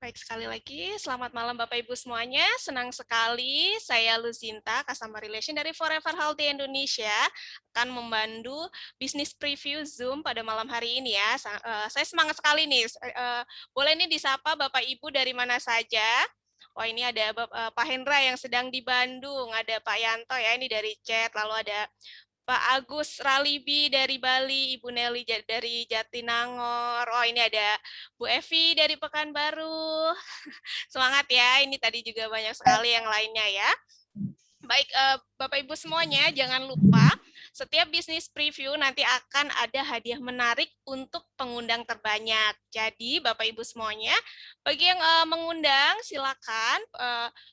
Baik, sekali lagi, selamat malam Bapak Ibu semuanya. Senang sekali saya Lucinta, Customer Relation dari Forever Healthy Indonesia, akan membantu bisnis preview Zoom pada malam hari ini ya. Saya semangat sekali nih. Boleh nih disapa Bapak Ibu dari mana saja. Oh, ini ada Pak Hendra yang sedang di Bandung, ada Pak Yanto ya, ini dari chat, lalu ada Pak Agus Ralibi dari Bali, Ibu Nelly dari Jatinangor. Oh, ini ada Bu Evi dari Pekanbaru. Semangat ya, ini tadi juga banyak sekali yang lainnya ya. Baik, Bapak Ibu semuanya, jangan lupa setiap bisnis preview nanti akan ada hadiah menarik untuk pengundang terbanyak. Jadi, Bapak Ibu semuanya, bagi yang mengundang, silakan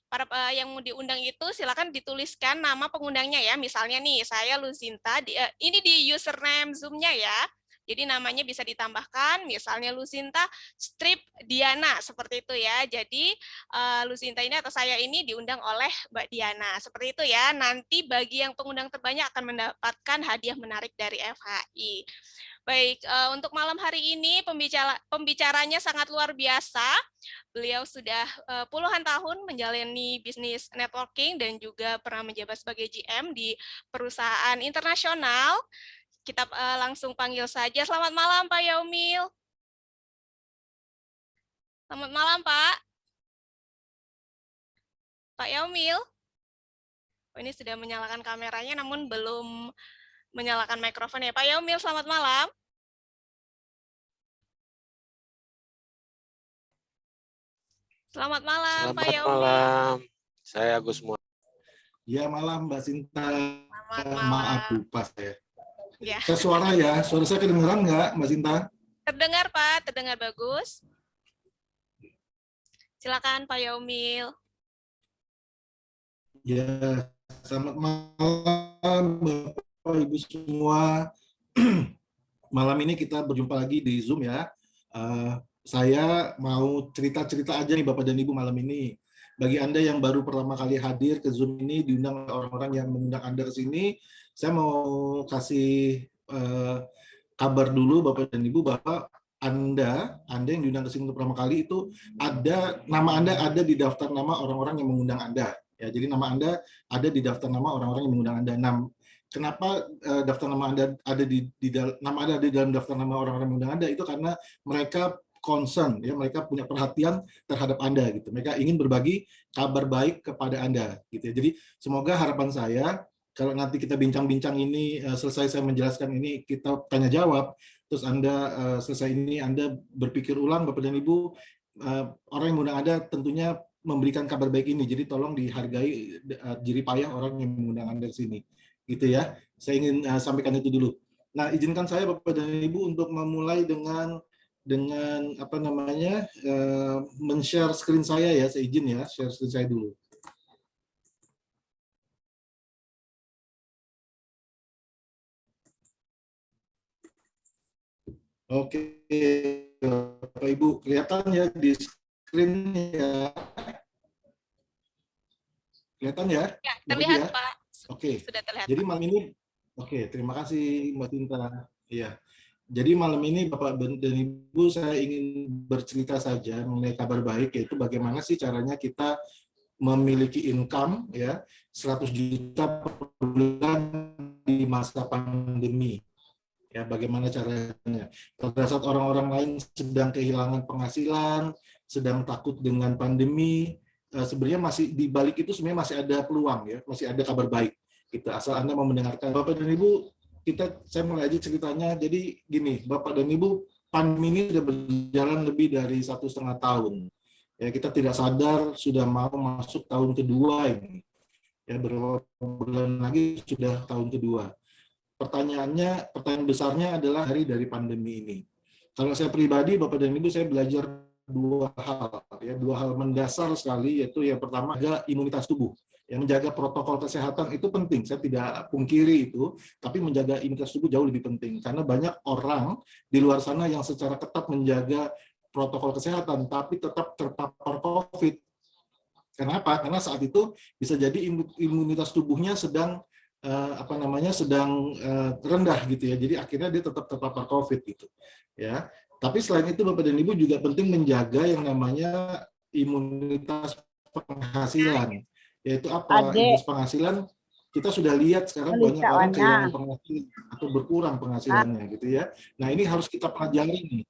para yang mau diundang itu silakan dituliskan nama pengundangnya ya. Misalnya nih, saya Lucinta, ini di username Zoom-nya ya. Jadi namanya bisa ditambahkan, misalnya Lucinta Strip Diana, seperti itu ya. Jadi Lucinta ini atau saya ini diundang oleh Mbak Diana. Seperti itu ya. Nanti bagi yang pengundang terbanyak akan mendapatkan hadiah menarik dari FHI. Baik, untuk malam hari ini pembicaranya sangat luar biasa. Beliau sudah puluhan tahun menjalani bisnis networking dan juga pernah menjabat sebagai GM di perusahaan internasional. Kita langsung panggil saja. Selamat malam, Pak Yaumil. Selamat malam, Pak. Pak Yaumil. Oh, ini sudah menyalakan kameranya, namun belum menyalakan mikrofon ya. Pak Yaumil, selamat malam. Selamat malam, Pak Selamat Yaumil. malam, saya Agus Muhammad. Ya, malam Mbak Sinta. Selamat malam. Maaf lupa saya. Ya. Suara ya, suara saya kedengeran nggak Mbak Sinta? Terdengar Pak, terdengar bagus. Silakan Pak Yaumil. Ya, selamat malam Bapak Ibu semua. Malam ini kita berjumpa lagi di Zoom ya. Saya mau cerita-cerita aja nih Bapak dan Ibu malam ini. Bagi Anda yang baru pertama kali hadir ke Zoom ini, diundang orang-orang yang mengundang Anda ke sini, saya mau kasih kabar dulu Bapak dan Ibu bahwa Anda yang diundang ke sini untuk pertama kali itu nama Anda ada di daftar nama orang-orang yang mengundang Anda. Ya, jadi nama Anda ada di daftar nama orang-orang yang mengundang Anda. Kenapa daftar nama Anda ada nama Anda ada di dalam daftar nama orang-orang yang mengundang Anda? Itu karena mereka concern, ya, mereka punya perhatian terhadap Anda gitu. Mereka ingin berbagi kabar baik kepada Anda gitu ya. Jadi semoga harapan saya kalau nanti kita bincang-bincang ini selesai saya menjelaskan ini kita tanya jawab, terus Anda selesai ini Anda berpikir ulang Bapak dan Ibu, orang yang mengundang Anda tentunya memberikan kabar baik ini. Jadi tolong dihargai jerih payah orang yang mengundang Anda di sini. Gitu ya. Saya ingin sampaikan itu dulu. Nah, izinkan saya Bapak dan Ibu untuk memulai dengan apa namanya men-share screen saya ya, saya izin ya, share screen saya dulu. Oke, Bapak Ibu, kelihatan ya di screen ya? Kelihatan ya? Ya, terlihat ya? Pak. Oke. Sudah terlihat. Jadi malam ini, oke, terima kasih Mbak Tinta. Iya. Jadi malam ini Bapak dan Ibu saya ingin bercerita saja mengenai kabar baik, yaitu bagaimana sih caranya kita memiliki income ya 100 juta per bulan di masa pandemi. Ya, bagaimana caranya? Pada saat orang-orang lain sedang kehilangan penghasilan, sedang takut dengan pandemi, sebenarnya masih di balik itu sebenarnya masih ada peluang ya, masih ada kabar baik. Gitu. Asal Anda mau mendengarkan. Bapak dan Ibu, saya mulai aja ceritanya. Jadi gini, Bapak dan Ibu, pandemi ini sudah berjalan lebih dari 1,5 tahun. Ya, kita tidak sadar sudah mau masuk tahun kedua ini. Ya, beberapa bulan lagi sudah tahun kedua. Pertanyaan besarnya adalah dari pandemi ini. Kalau saya pribadi, Bapak dan Ibu, saya belajar dua hal mendasar sekali, yaitu yang pertama adalah imunitas tubuh. Yang menjaga protokol kesehatan itu penting, saya tidak pungkiri itu, tapi menjaga imunitas tubuh jauh lebih penting, karena banyak orang di luar sana yang secara ketat menjaga protokol kesehatan, tapi tetap terpapar COVID. Kenapa? Karena saat itu bisa jadi imunitas tubuhnya sedang sedang rendah gitu ya, jadi akhirnya dia tetap terpapar COVID gitu ya. Tapi selain itu Bapak dan Ibu juga penting menjaga yang namanya imunitas penghasilan. Yaitu apa? Imunitas penghasilan, kita sudah lihat sekarang banyak orang kehilangan penghasilan atau berkurang penghasilannya gitu ya. Nah, ini harus kita pelajari nih.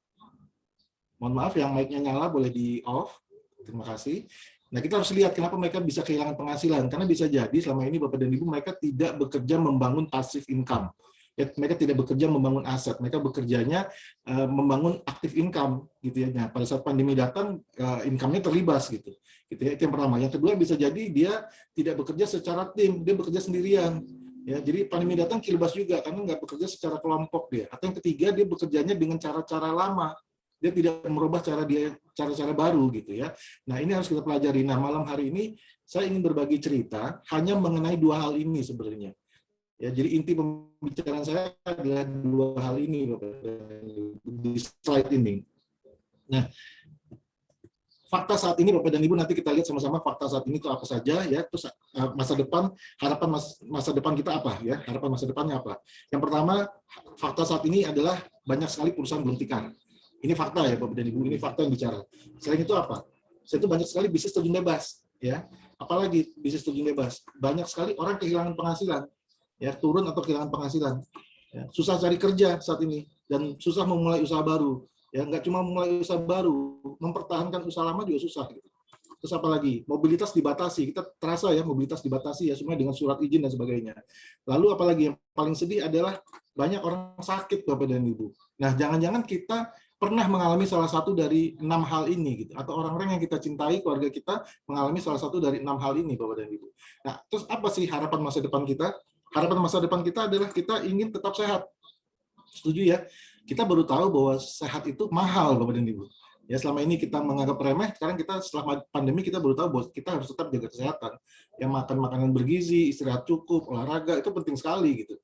Mohon maaf yang mic-nya nyala boleh di off. Terima kasih. Nah, kita harus lihat kenapa mereka bisa kehilangan penghasilan. Karena bisa jadi selama ini Bapak dan Ibu mereka tidak bekerja membangun passive income. Ya, mereka tidak bekerja membangun aset, mereka bekerjanya membangun aktif income gitu ya. Nah, pada saat pandemi datang income-nya terlibas gitu. Gitu ya. Itu yang pertama. Yang kedua bisa jadi dia tidak bekerja secara tim, dia bekerja sendirian. Ya, jadi pandemi datang kilbas juga karena nggak bekerja secara kelompok dia. Atau yang ketiga dia bekerjanya dengan cara-cara lama. Dia tidak merubah cara-cara baru gitu ya. Nah, ini harus kita pelajari. Nah, malam hari ini saya ingin berbagi cerita hanya mengenai dua hal ini sebenarnya. Ya, jadi inti pembicaraan saya adalah dua hal ini di slide ini. Nah, fakta saat ini Bapak dan Ibu nanti kita lihat sama-sama fakta saat ini itu apa saja ya. Terus masa depan, harapan masa depan kita apa ya? Harapan masa depannya apa? Yang pertama, fakta saat ini adalah banyak sekali perusahaan berhentikan. Ini fakta ya Bapak dan Ibu, ini fakta yang bicara. Selain itu apa? Selain itu banyak sekali bisnis terjun bebas ya. Apalagi bisnis terjun bebas. Banyak sekali orang kehilangan penghasilan. Ya, turun atau kehilangan penghasilan. Ya, susah cari kerja saat ini dan susah memulai usaha baru. Ya, nggak cuma memulai usaha baru, mempertahankan usaha lama juga susah. Gitu. Terus apa lagi? Mobilitas dibatasi. Kita terasa ya mobilitas dibatasi ya semua dengan surat izin dan sebagainya. Lalu apalagi yang paling sedih adalah banyak orang sakit Bapak dan Ibu. Nah, jangan-jangan kita pernah mengalami salah satu dari 6 hal ini gitu, atau orang-orang yang kita cintai, keluarga kita mengalami salah satu dari 6 hal ini Bapak dan Ibu. Nah, terus apa sih harapan masa depan kita? Harapan masa depan kita adalah kita ingin tetap sehat. Setuju ya? Kita baru tahu bahwa sehat itu mahal, Bapak dan Ibu. Ya, selama ini kita menganggap remeh, sekarang kita setelah pandemi kita baru tahu bahwa kita harus tetap jaga kesehatan. Ya, makan makanan bergizi, istirahat cukup, olahraga itu penting sekali gitu.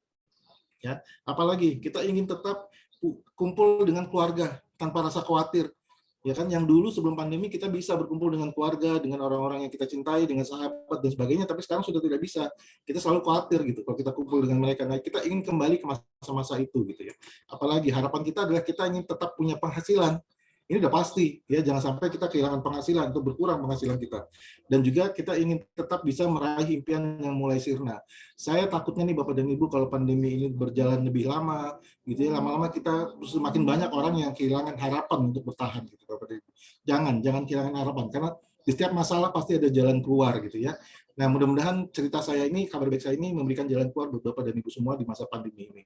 Ya, apalagi kita ingin tetap kumpul dengan keluarga tanpa rasa khawatir. Ya kan, yang dulu sebelum pandemi kita bisa berkumpul dengan keluarga, dengan orang-orang yang kita cintai, dengan sahabat dan sebagainya, tapi sekarang sudah tidak bisa. Kita selalu khawatir gitu kalau kita kumpul dengan mereka. Nah, kita ingin kembali ke masa-masa itu gitu ya. Apalagi harapan kita adalah kita ingin tetap punya penghasilan. Ini udah pasti ya, jangan sampai kita kehilangan penghasilan atau berkurang penghasilan kita. Dan juga kita ingin tetap bisa meraih impian yang mulai sirna. Saya takutnya nih Bapak dan Ibu kalau pandemi ini berjalan lebih lama gitu ya, lama-lama kita semakin banyak orang yang kehilangan harapan untuk bertahan gitu Bapak dan Ibu. Jangan kehilangan harapan karena di setiap masalah pasti ada jalan keluar gitu ya. Nah, mudah-mudahan cerita saya ini, kabar baik saya ini memberikan jalan keluar buat Bapak dan Ibu semua di masa pandemi ini.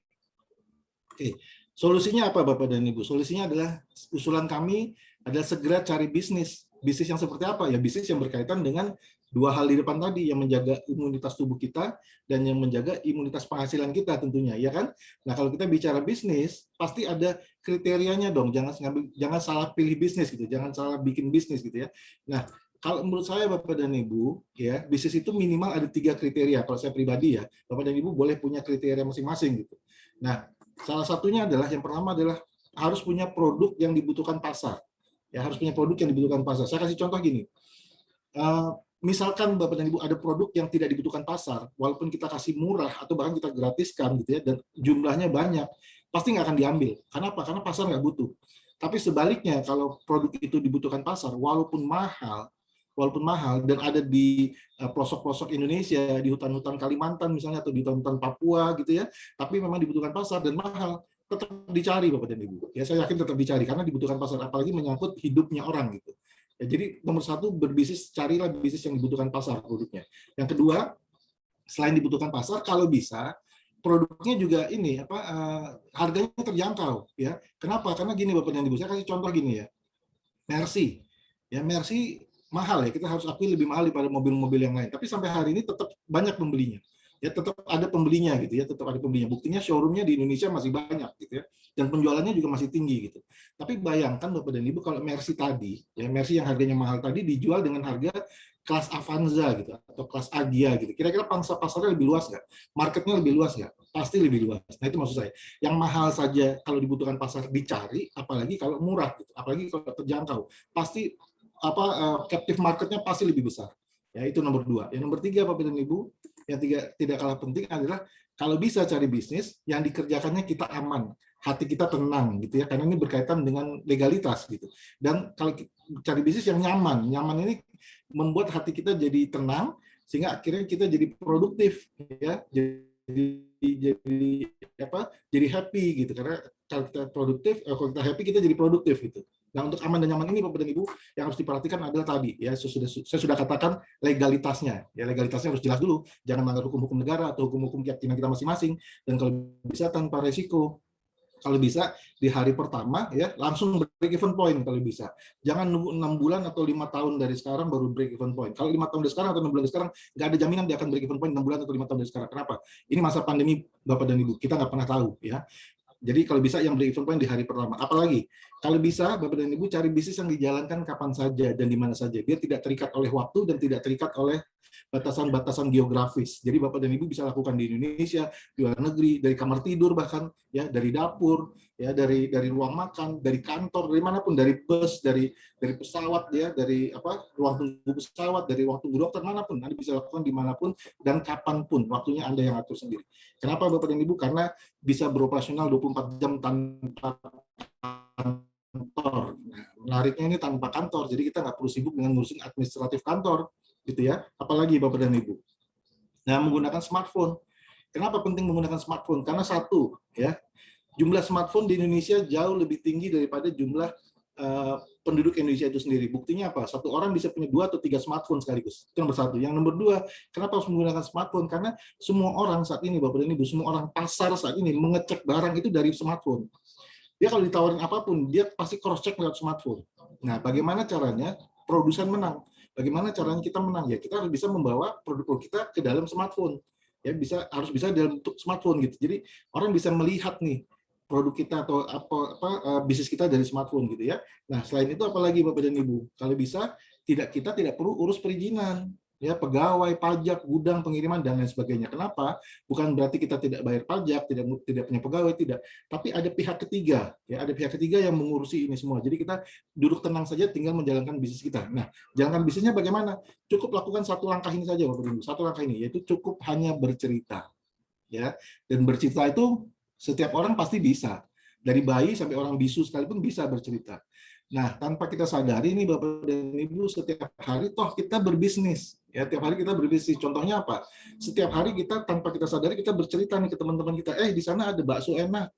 Oke. Solusinya apa Bapak dan Ibu? Solusinya adalah usulan kami adalah segera cari bisnis. Bisnis yang seperti apa? Ya bisnis yang berkaitan dengan dua hal di depan tadi, yang menjaga imunitas tubuh kita dan yang menjaga imunitas penghasilan kita tentunya, ya kan? Nah, kalau kita bicara bisnis, pasti ada kriterianya dong. Jangan salah pilih bisnis gitu, jangan salah bikin bisnis gitu ya. Nah, kalau menurut saya Bapak dan Ibu, ya bisnis itu minimal ada 3 kriteria. Kalau saya pribadi ya, Bapak dan Ibu boleh punya kriteria masing-masing gitu. Nah, salah satunya adalah yang pertama adalah harus punya produk yang dibutuhkan pasar. Ya, harus punya produk yang dibutuhkan pasar. Saya kasih contoh gini. Misalkan Bapak dan Ibu ada produk yang tidak dibutuhkan pasar, walaupun kita kasih murah atau bahkan kita gratiskan gitu ya, dan jumlahnya banyak, pasti nggak akan diambil. Kenapa? Karena pasar nggak butuh. Tapi sebaliknya, kalau produk itu dibutuhkan pasar, walaupun mahal dan ada di pelosok-pelosok Indonesia, di hutan-hutan Kalimantan misalnya atau di hutan-hutan Papua gitu ya, tapi memang dibutuhkan pasar dan mahal, tetap dicari Bapak dan Ibu. Ya, saya yakin tetap dicari karena dibutuhkan pasar, apalagi menyangkut hidupnya orang gitu. Ya, jadi nomor satu berbisnis, carilah bisnis yang dibutuhkan pasar produknya. Yang kedua, selain dibutuhkan pasar, kalau bisa produknya juga ini harganya terjangkau ya. Kenapa? Karena gini Bapak dan Ibu, saya kasih contoh gini ya. Mercy. Ya, Mercy mahal ya, kita harus akui lebih mahal daripada mobil-mobil yang lain. Tapi sampai hari ini tetap banyak pembelinya. Ya, tetap ada pembelinya gitu ya, tetap ada pembelinya. Buktinya showroomnya di Indonesia masih banyak gitu ya, dan penjualannya juga masih tinggi gitu. Tapi bayangkan Bapak dan Ibu kalau Mercy tadi, ya Mercy yang harganya mahal tadi dijual dengan harga kelas Avanza gitu atau kelas Agia gitu. Kira-kira pangsa pasarnya lebih luas nggak? Marketnya lebih luas nggak? Pasti lebih luas. Nah, itu maksud saya. Yang mahal saja kalau dibutuhkan pasar dicari, apalagi kalau murah gitu, apalagi kalau terjangkau. Pasti captive marketnya pasti lebih besar. Ya, itu nomor 2. Yang nomor 3 Bapak dan Ibu, yang tidak kalah penting adalah kalau bisa cari bisnis yang dikerjakannya kita aman. hati kita tenang gitu ya, karena ini berkaitan dengan legalitas gitu. Dan kalau cari bisnis yang nyaman, nyaman ini membuat hati kita jadi tenang sehingga akhirnya kita jadi produktif ya, jadi happy gitu, karena kalau kita produktif, kalau kita happy kita jadi produktif gitu. Nah, untuk aman dan nyaman ini Bapak dan Ibu yang harus diperhatikan adalah tadi ya, saya sudah katakan legalitasnya. Ya, legalitasnya harus jelas dulu, jangan melanggar hukum-hukum negara atau hukum-hukum keyakinan kita masing-masing, dan kalau bisa tanpa resiko. Kalau bisa di hari pertama ya langsung break even point kalau bisa. Jangan nunggu 6 bulan atau 5 tahun dari sekarang baru break even point. Kalau 5 tahun dari sekarang atau 6 bulan dari sekarang nggak ada jaminan dia akan break even point 6 bulan atau 5 tahun dari sekarang. Kenapa? Ini masa pandemi Bapak dan Ibu, kita nggak pernah tahu ya. Jadi kalau bisa yang break even point di hari pertama. Apalagi kalau bisa Bapak dan Ibu cari bisnis yang dijalankan kapan saja dan di mana saja. Dia tidak terikat oleh waktu dan tidak terikat oleh batasan-batasan geografis. Jadi Bapak dan Ibu bisa lakukan di Indonesia, di luar negeri, dari kamar tidur bahkan ya, dari dapur, ya dari ruang makan, dari kantor, dari manapun, dari bus, dari pesawat ya, dari ruang tunggu pesawat, dari ruang tunggu dokter, manapun Anda bisa lakukan dimanapun dan kapanpun. Waktunya Anda yang atur sendiri. Kenapa Bapak dan Ibu? Karena bisa beroperasional 24 jam tanpa kantor. Nah, menariknya ini tanpa kantor, jadi kita nggak perlu sibuk dengan ngurusin administratif kantor, gitu ya. Apalagi Bapak dan Ibu. Nah, menggunakan smartphone. Kenapa penting menggunakan smartphone? Karena satu, ya, jumlah smartphone di Indonesia jauh lebih tinggi daripada jumlah penduduk Indonesia itu sendiri. Buktinya apa? Satu orang bisa punya 2 atau 3 smartphone sekaligus. Itu nomor satu. Yang nomor 2, kenapa harus menggunakan smartphone? Karena semua orang saat ini, Bapak dan Ibu, semua orang pasar saat ini mengecek barang itu dari smartphone. Dia kalau ditawarin apapun, dia pasti cross-check lewat smartphone. Nah, bagaimana caranya produsen menang? Bagaimana caranya kita menang? Ya, kita harus bisa membawa produk-produk kita ke dalam smartphone. Ya, harus bisa dalam bentuk smartphone gitu. Jadi orang bisa melihat nih produk kita atau bisnis kita dari smartphone gitu ya. Nah, selain itu apalagi Bapak dan Ibu? Kalau bisa kita tidak perlu urus perizinan. Ya, pegawai, pajak, gudang, pengiriman dan lain sebagainya. Kenapa? Bukan berarti kita tidak bayar pajak, tidak punya pegawai, tidak. Tapi ada pihak ketiga, ya, ada pihak ketiga yang mengurusi ini semua. Jadi kita duduk tenang saja, tinggal menjalankan bisnis kita. Nah, jalankan bisnisnya bagaimana? Cukup lakukan satu langkah ini saja, Bapak Ibu. Satu langkah ini, yaitu cukup hanya bercerita. Ya, dan bercerita itu setiap orang pasti bisa. Dari bayi sampai orang bisu sekalipun bisa bercerita. Nah, tanpa kita sadari nih Bapak dan Ibu, setiap hari toh kita berbisnis. Ya, tiap hari kita berbisnis. Contohnya apa? Setiap hari kita tanpa kita sadari kita bercerita nih ke teman-teman kita, di sana ada bakso enak.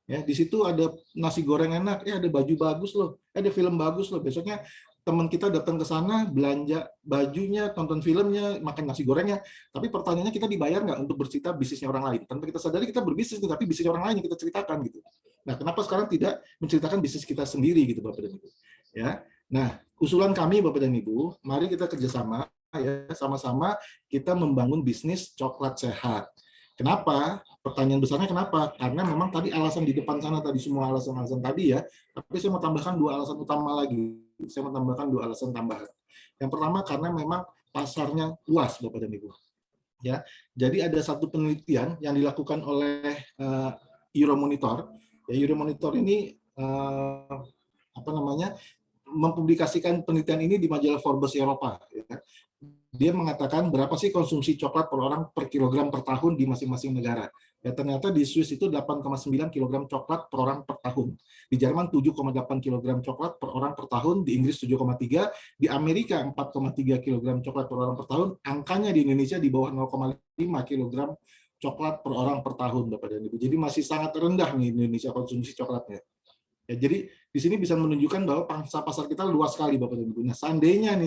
Ya, di situ ada nasi goreng enak, ada baju bagus loh, ada film bagus loh. Besoknya teman kita datang ke sana, belanja bajunya, tonton filmnya, makan nasi gorengnya. Tapi pertanyaannya, kita dibayar nggak untuk bercerita bisnisnya orang lain? Tanpa kita sadari kita berbisnis, tapi bisnis orang lain yang kita ceritakan gitu. Nah, kenapa sekarang tidak menceritakan bisnis kita sendiri gitu, Bapak dan Ibu? Ya, nah usulan kami Bapak dan Ibu, mari kita kerjasama ya, sama-sama kita membangun bisnis coklat sehat. Kenapa? Pertanyaan besarnya kenapa? Karena memang tadi alasan di depan sana tadi, semua alasan-alasan tadi ya, tapi saya mau tambahkan 2 alasan utama lagi. Saya mau tambahkan 2 alasan tambahan. Yang pertama karena memang pasarnya luas Bapak dan Ibu. Ya, jadi ada satu penelitian yang dilakukan oleh Euromonitor. Ya, Euromonitor ini mempublikasikan penelitian ini di majalah Forbes Eropa. Ya. Dia mengatakan berapa sih konsumsi coklat per orang per kilogram per tahun di masing-masing negara. Ya, ternyata di Swiss itu 8,9 kg coklat per orang per tahun. Di Jerman 7,8 kg coklat per orang per tahun, di Inggris 7,3, di Amerika 4,3 kg coklat per orang per tahun, angkanya di Indonesia di bawah 0,5 kg coklat per orang per tahun, Bapak dan Ibu. Jadi masih sangat rendah nih Indonesia konsumsi coklatnya. Ya, jadi di sini bisa menunjukkan bahwa pangsa pasar kita luas sekali Bapak dan Ibu. Nah, seandainya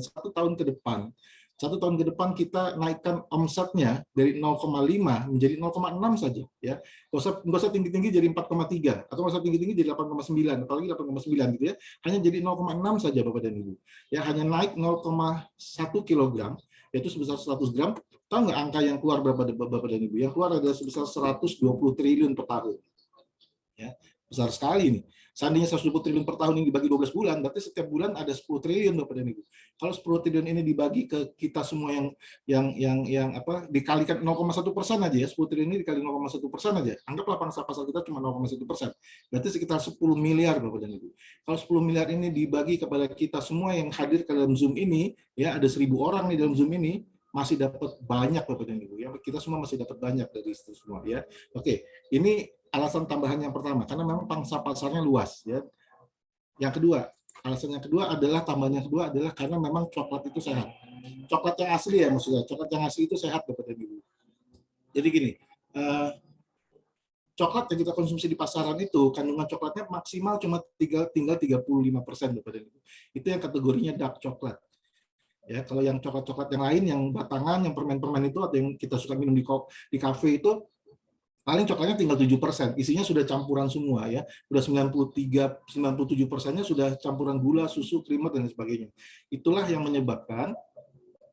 satu tahun ke depan kita naikkan omsetnya dari 0,5 menjadi 0,6 saja ya. Nggak usah tinggi-tinggi jadi 4,3 atau nggak usah tinggi-tinggi jadi 8,9, apalagi 8,9 gitu ya. Hanya jadi 0,6 saja Bapak dan Ibu. Ya, hanya naik 0,1 kg yaitu sebesar 100 gram. Tahu nggak angka yang keluar berapa Bapak dan Ibu? Yang keluar adalah sebesar 120 triliun per tahun. Ya, besar sekali nih. Seandainya 120 triliun per tahun ini dibagi 12 bulan, berarti setiap bulan ada 10 triliun Bapak dan Ibu. Kalau 10 triliun ini dibagi ke kita semua yang dikalikan 0,1% aja ya, 10 triliun ini dikali 0,1% aja. Anggaplah pangsa pasar kita cuma 0,1%. Berarti sekitar 10 miliar Bapak dan Ibu. Kalau 10 miliar ini dibagi kepada kita semua yang hadir ke dalam Zoom ini, ya ada 1.000 orang nih dalam Zoom ini, masih dapat banyak Bapak dan Ibu ya. Kita semua masih dapat banyak dari itu semua ya. Oke, ini alasan tambahan yang pertama karena memang pangsa pasarnya luas ya. Yang kedua, alasan yang kedua adalah tambahan yang kedua adalah karena memang coklat itu sehat. Coklat yang asli ya maksudnya, coklat yang asli itu sehat Bapak dan Ibu. Jadi gini, coklat yang kita konsumsi di pasaran itu kandungan coklatnya maksimal cuma tinggal 35% Bapak dan Ibu. Itu yang kategorinya dark coklat. Ya, kalau yang coklat-coklat yang lain, yang batangan, yang permen-permen itu atau yang kita suka minum di kafe itu paling coklatnya tinggal 7%. Isinya sudah campuran semua ya. Sudah 97%-nya sudah campuran gula, susu, krimer dan sebagainya. Itulah yang menyebabkan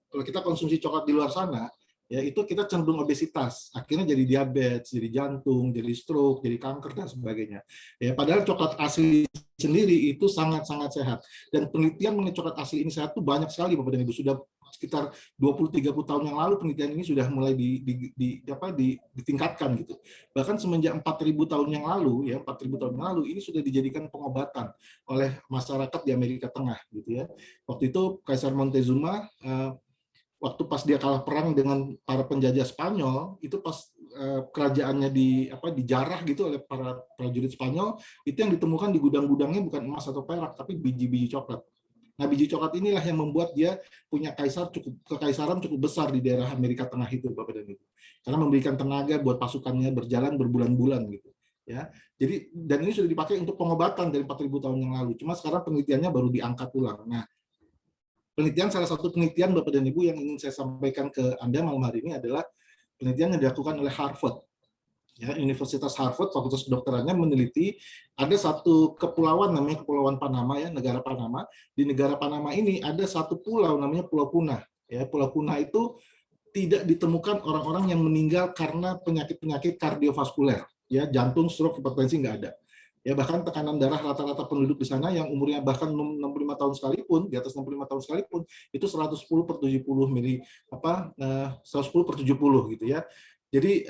kalau kita konsumsi coklat di luar sana, ya itu kita cenderung obesitas, akhirnya jadi diabetes, jadi jantung, jadi stroke, jadi kanker dan sebagainya. Ya, padahal coklat asli sendiri itu sangat-sangat sehat. Dan penelitian mengenai coklat asli ini sehat itu banyak sekali Bapak dan Ibu. Sudah sekitar 20-30 tahun yang lalu penelitian ini sudah mulai ditingkatkan gitu. Bahkan semenjak 4.000 tahun yang lalu ya, 4.000 tahun yang lalu ini sudah dijadikan pengobatan oleh masyarakat di Amerika Tengah gitu ya. Waktu itu Kaisar Montezuma waktu pas dia kalah perang dengan para penjajah Spanyol, itu pas kerajaannya dijarah gitu oleh para prajurit Spanyol, itu yang ditemukan di gudang-gudangnya bukan emas atau perak, tapi biji-biji coklat. Nah, biji coklat inilah yang membuat dia punya kekaisaran cukup besar di daerah Amerika Tengah itu, Bapak dan Ibu. Karena memberikan tenaga buat pasukannya berjalan berbulan-bulan gitu. Ya, jadi dan ini sudah dipakai untuk pengobatan dari 4.000 tahun yang lalu. Cuma sekarang penelitiannya baru diangkat ulang. Nah, salah satu penelitian Bapak dan Ibu yang ingin saya sampaikan ke Anda malam hari ini adalah penelitian yang dilakukan oleh Harvard. Ya, Universitas Harvard, Fakultas Kedokterannya meneliti ada satu kepulauan namanya Kepulauan Panama ya, negara Panama. Di negara Panama ini ada satu pulau namanya Pulau Punah. Ya, Pulau Punah itu tidak ditemukan orang-orang yang meninggal karena penyakit-penyakit kardiovaskuler, ya, jantung, stroke, hipertensi nggak ada. Ya, bahkan tekanan darah rata-rata penduduk di sana yang umurnya bahkan 65 tahun sekalipun, di atas 65 tahun sekalipun, itu 110/70 mili 110/70 gitu ya. Jadi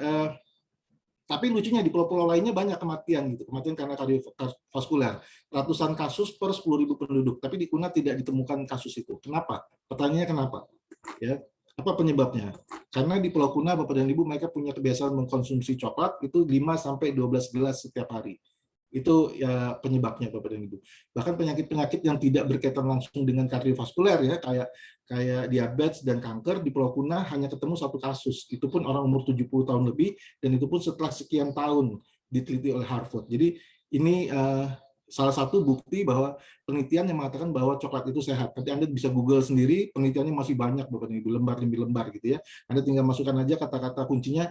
tapi lucunya di pulau-pulau lainnya banyak kematian gitu, kematian karena kardiovaskuler. Ratusan kasus per 10.000 penduduk, tapi di Kuna tidak ditemukan kasus itu. Kenapa? Pertanyaannya kenapa? Ya, apa penyebabnya? Karena di Pulau Kuna Bapak dan Ibu mereka punya kebiasaan mengkonsumsi coklat itu 5-12 gelas setiap hari. Itu ya penyebabnya Bapak dan Ibu. Bahkan penyakit-penyakit yang tidak berkaitan langsung dengan kardiovaskuler ya kayak diabetes dan kanker di Pulau Kuna hanya ketemu satu kasus. Itu pun orang umur 70 tahun lebih dan itu pun setelah sekian tahun diteliti oleh Harvard. Jadi ini salah satu bukti bahwa penelitian yang mengatakan bahwa coklat itu sehat. Nanti Anda bisa Google sendiri, penelitiannya masih banyak Bapak dan Ibu, lembar demi lembar gitu ya. Anda tinggal masukkan aja kata-kata kuncinya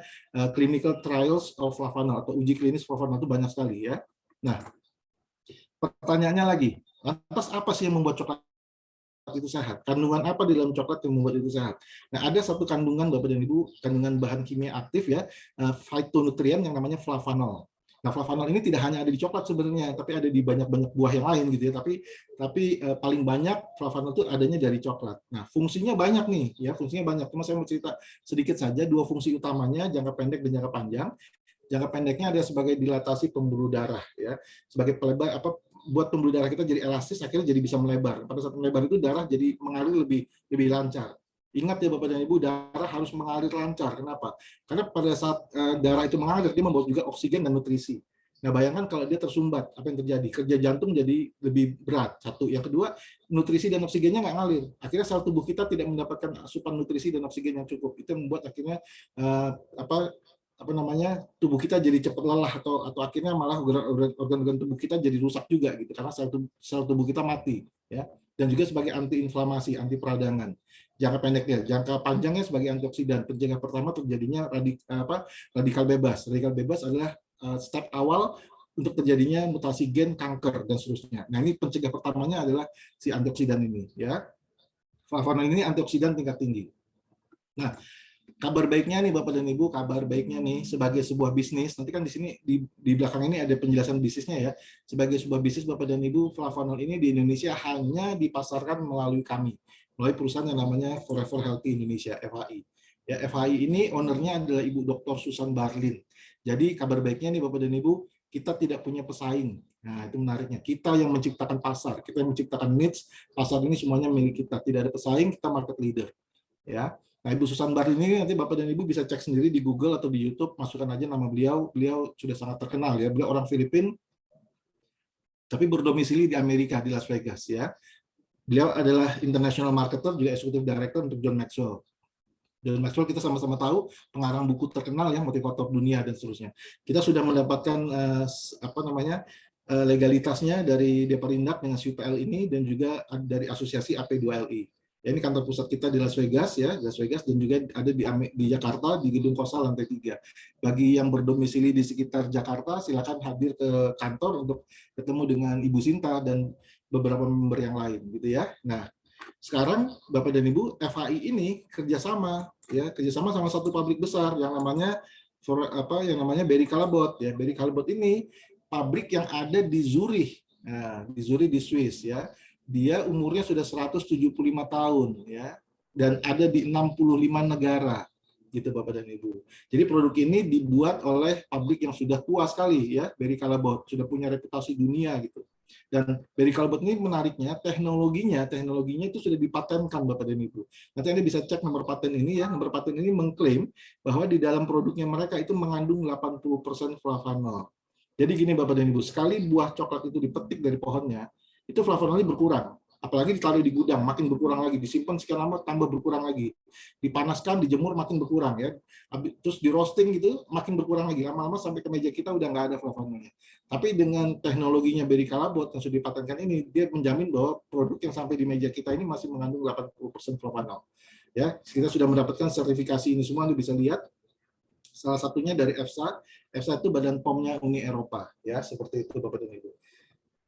clinical trials of flavanol atau uji klinis flavanol itu banyak sekali ya. Nah, pertanyaannya lagi, lantas apa sih yang membuat coklat itu sehat? Kandungan apa di dalam coklat yang membuat itu sehat? Nah, ada satu kandungan Bapak dan Ibu, kandungan bahan kimia aktif ya, phytonutrien yang namanya flavanol. Nah, flavanol ini tidak hanya ada di coklat sebenarnya, tapi ada di banyak-banyak buah yang lain gitu ya. Tapi paling banyak flavanol itu adanya dari coklat. Nah, fungsinya banyak nih, ya fungsinya banyak. Cuma saya mau cerita sedikit saja dua fungsi utamanya, jangka pendek dan jangka panjang. Jangka pendeknya ada sebagai dilatasi pembuluh darah ya, sebagai pelebar buat pembuluh darah kita jadi elastis akhirnya jadi bisa melebar. Pada saat melebar itu darah jadi mengalir lebih lancar. Ingat ya Bapak dan Ibu, darah harus mengalir lancar. Kenapa? Karena pada saat darah itu mengalir dia membawa juga oksigen dan nutrisi. Nah, bayangkan kalau dia tersumbat, apa yang terjadi? Kerja jantung jadi lebih berat. Satu. Yang kedua, nutrisi dan oksigennya nggak ngalir. Akhirnya sel tubuh kita tidak mendapatkan asupan nutrisi dan oksigen yang cukup. Itu yang membuat akhirnya tubuh kita jadi cepat lelah atau akhirnya malah organ-organ tubuh kita jadi rusak juga gitu karena sel tubuh kita mati ya, dan juga sebagai antiinflamasi, anti peradangan. Jangka pendeknya, jangka panjangnya sebagai antioksidan. Pencegah pertama terjadinya radikal bebas. Radikal bebas adalah step awal untuk terjadinya mutasi gen, kanker dan seterusnya. Nah, ini pencegah pertamanya adalah si antioksidan ini ya. Flavonol ini antioksidan tingkat tinggi. Nah, kabar baiknya nih Bapak dan Ibu, kabar baiknya nih sebagai sebuah bisnis, nanti kan di sini di belakang ini ada penjelasan bisnisnya ya. Sebagai sebuah bisnis Bapak dan Ibu, flavanol ini di Indonesia hanya dipasarkan melalui kami, melalui perusahaan yang namanya Forever Healthy Indonesia, FHI. Ya, FHI ini ownernya adalah Ibu Dr. Susan Barlin. Jadi kabar baiknya nih Bapak dan Ibu, kita tidak punya pesaing. Nah, itu menariknya. Kita yang menciptakan pasar, kita yang menciptakan niche, pasar ini semuanya milik kita. Tidak ada pesaing, kita market leader. Ya. Nah, Ibu Susan Bar ini nanti Bapak dan Ibu bisa cek sendiri di Google atau di YouTube, masukkan aja nama beliau. Beliau sudah sangat terkenal ya. Beliau orang Filipina, tapi berdomisili di Amerika, di Las Vegas ya. Beliau adalah international marketer, juga executive director untuk John Maxwell. John Maxwell kita sama-sama tahu pengarang buku terkenal yang motivator dunia dan seterusnya. Kita sudah mendapatkan legalitasnya dari Deperindak dengan UPL ini dan juga dari asosiasi AP2LI. Ya, ini kantor pusat kita di Las Vegas ya, Las Vegas, dan juga ada di Jakarta di Gedung Kosa lantai 3. Bagi yang berdomisili di sekitar Jakarta, silakan hadir ke kantor untuk ketemu dengan Ibu Sinta dan beberapa member yang lain gitu ya. Nah, sekarang Bapak dan Ibu, FHI ini kerjasama sama satu pabrik besar yang namanya Barry Callebaut ya. Barry Callebaut ini pabrik yang ada di Zurich. Nah, di Zurich di Swiss ya. Dia umurnya sudah 175 tahun ya, dan ada di 65 negara gitu Bapak dan Ibu. Jadi produk ini dibuat oleh pabrik yang sudah tua sekali ya, Barry Callebaut, sudah punya reputasi dunia gitu. Dan Barry Callebaut ini menariknya, teknologinya itu sudah dipatenkan Bapak dan Ibu. Nanti Anda bisa cek nomor paten ini ya. Nomor paten ini mengklaim bahwa di dalam produknya mereka itu mengandung 80% flavanol. Jadi gini Bapak dan Ibu, sekali buah coklat itu dipetik dari pohonnya, itu flavanolnya berkurang. Apalagi ditaruh di gudang, makin berkurang lagi. Disimpan sekian lama, tambah berkurang lagi. Dipanaskan, dijemur, makin berkurang ya. Terus di roasting gitu, makin berkurang lagi. Lama-lama sampai ke meja kita udah nggak ada flavanolnya. Tapi dengan teknologinya Barry Callebaut yang sudah dipatenkan ini, dia menjamin bahwa produk yang sampai di meja kita ini masih mengandung 80% flavanol. Ya, kita sudah mendapatkan sertifikasi ini semua, Anda bisa lihat. Salah satunya dari EFSA. EFSA itu Badan POM-nya Uni Eropa, ya seperti itu Bapak dan Ibu.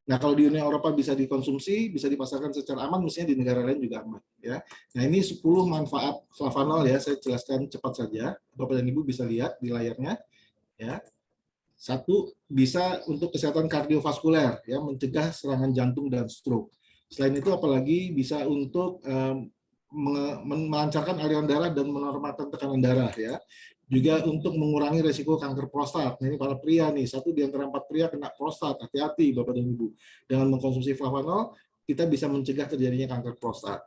Nah, kalau di Uni Eropa bisa dikonsumsi, bisa dipasarkan secara aman, mestinya di negara lain juga aman. Ya. Nah, ini 10 manfaat flavanol ya, saya jelaskan cepat saja. Bapak dan Ibu bisa lihat di layarnya. Ya. Satu, bisa untuk kesehatan kardiovaskuler, ya, mencegah serangan jantung dan stroke. Selain itu, apalagi bisa untuk melancarkan aliran darah dan menormalkan tekanan darah, ya. Juga untuk mengurangi resiko kanker prostat. Nah, ini para pria nih, 1 di antara 4 pria kena prostat. Hati-hati Bapak dan Ibu. Dengan mengkonsumsi flavanol, kita bisa mencegah terjadinya kanker prostat.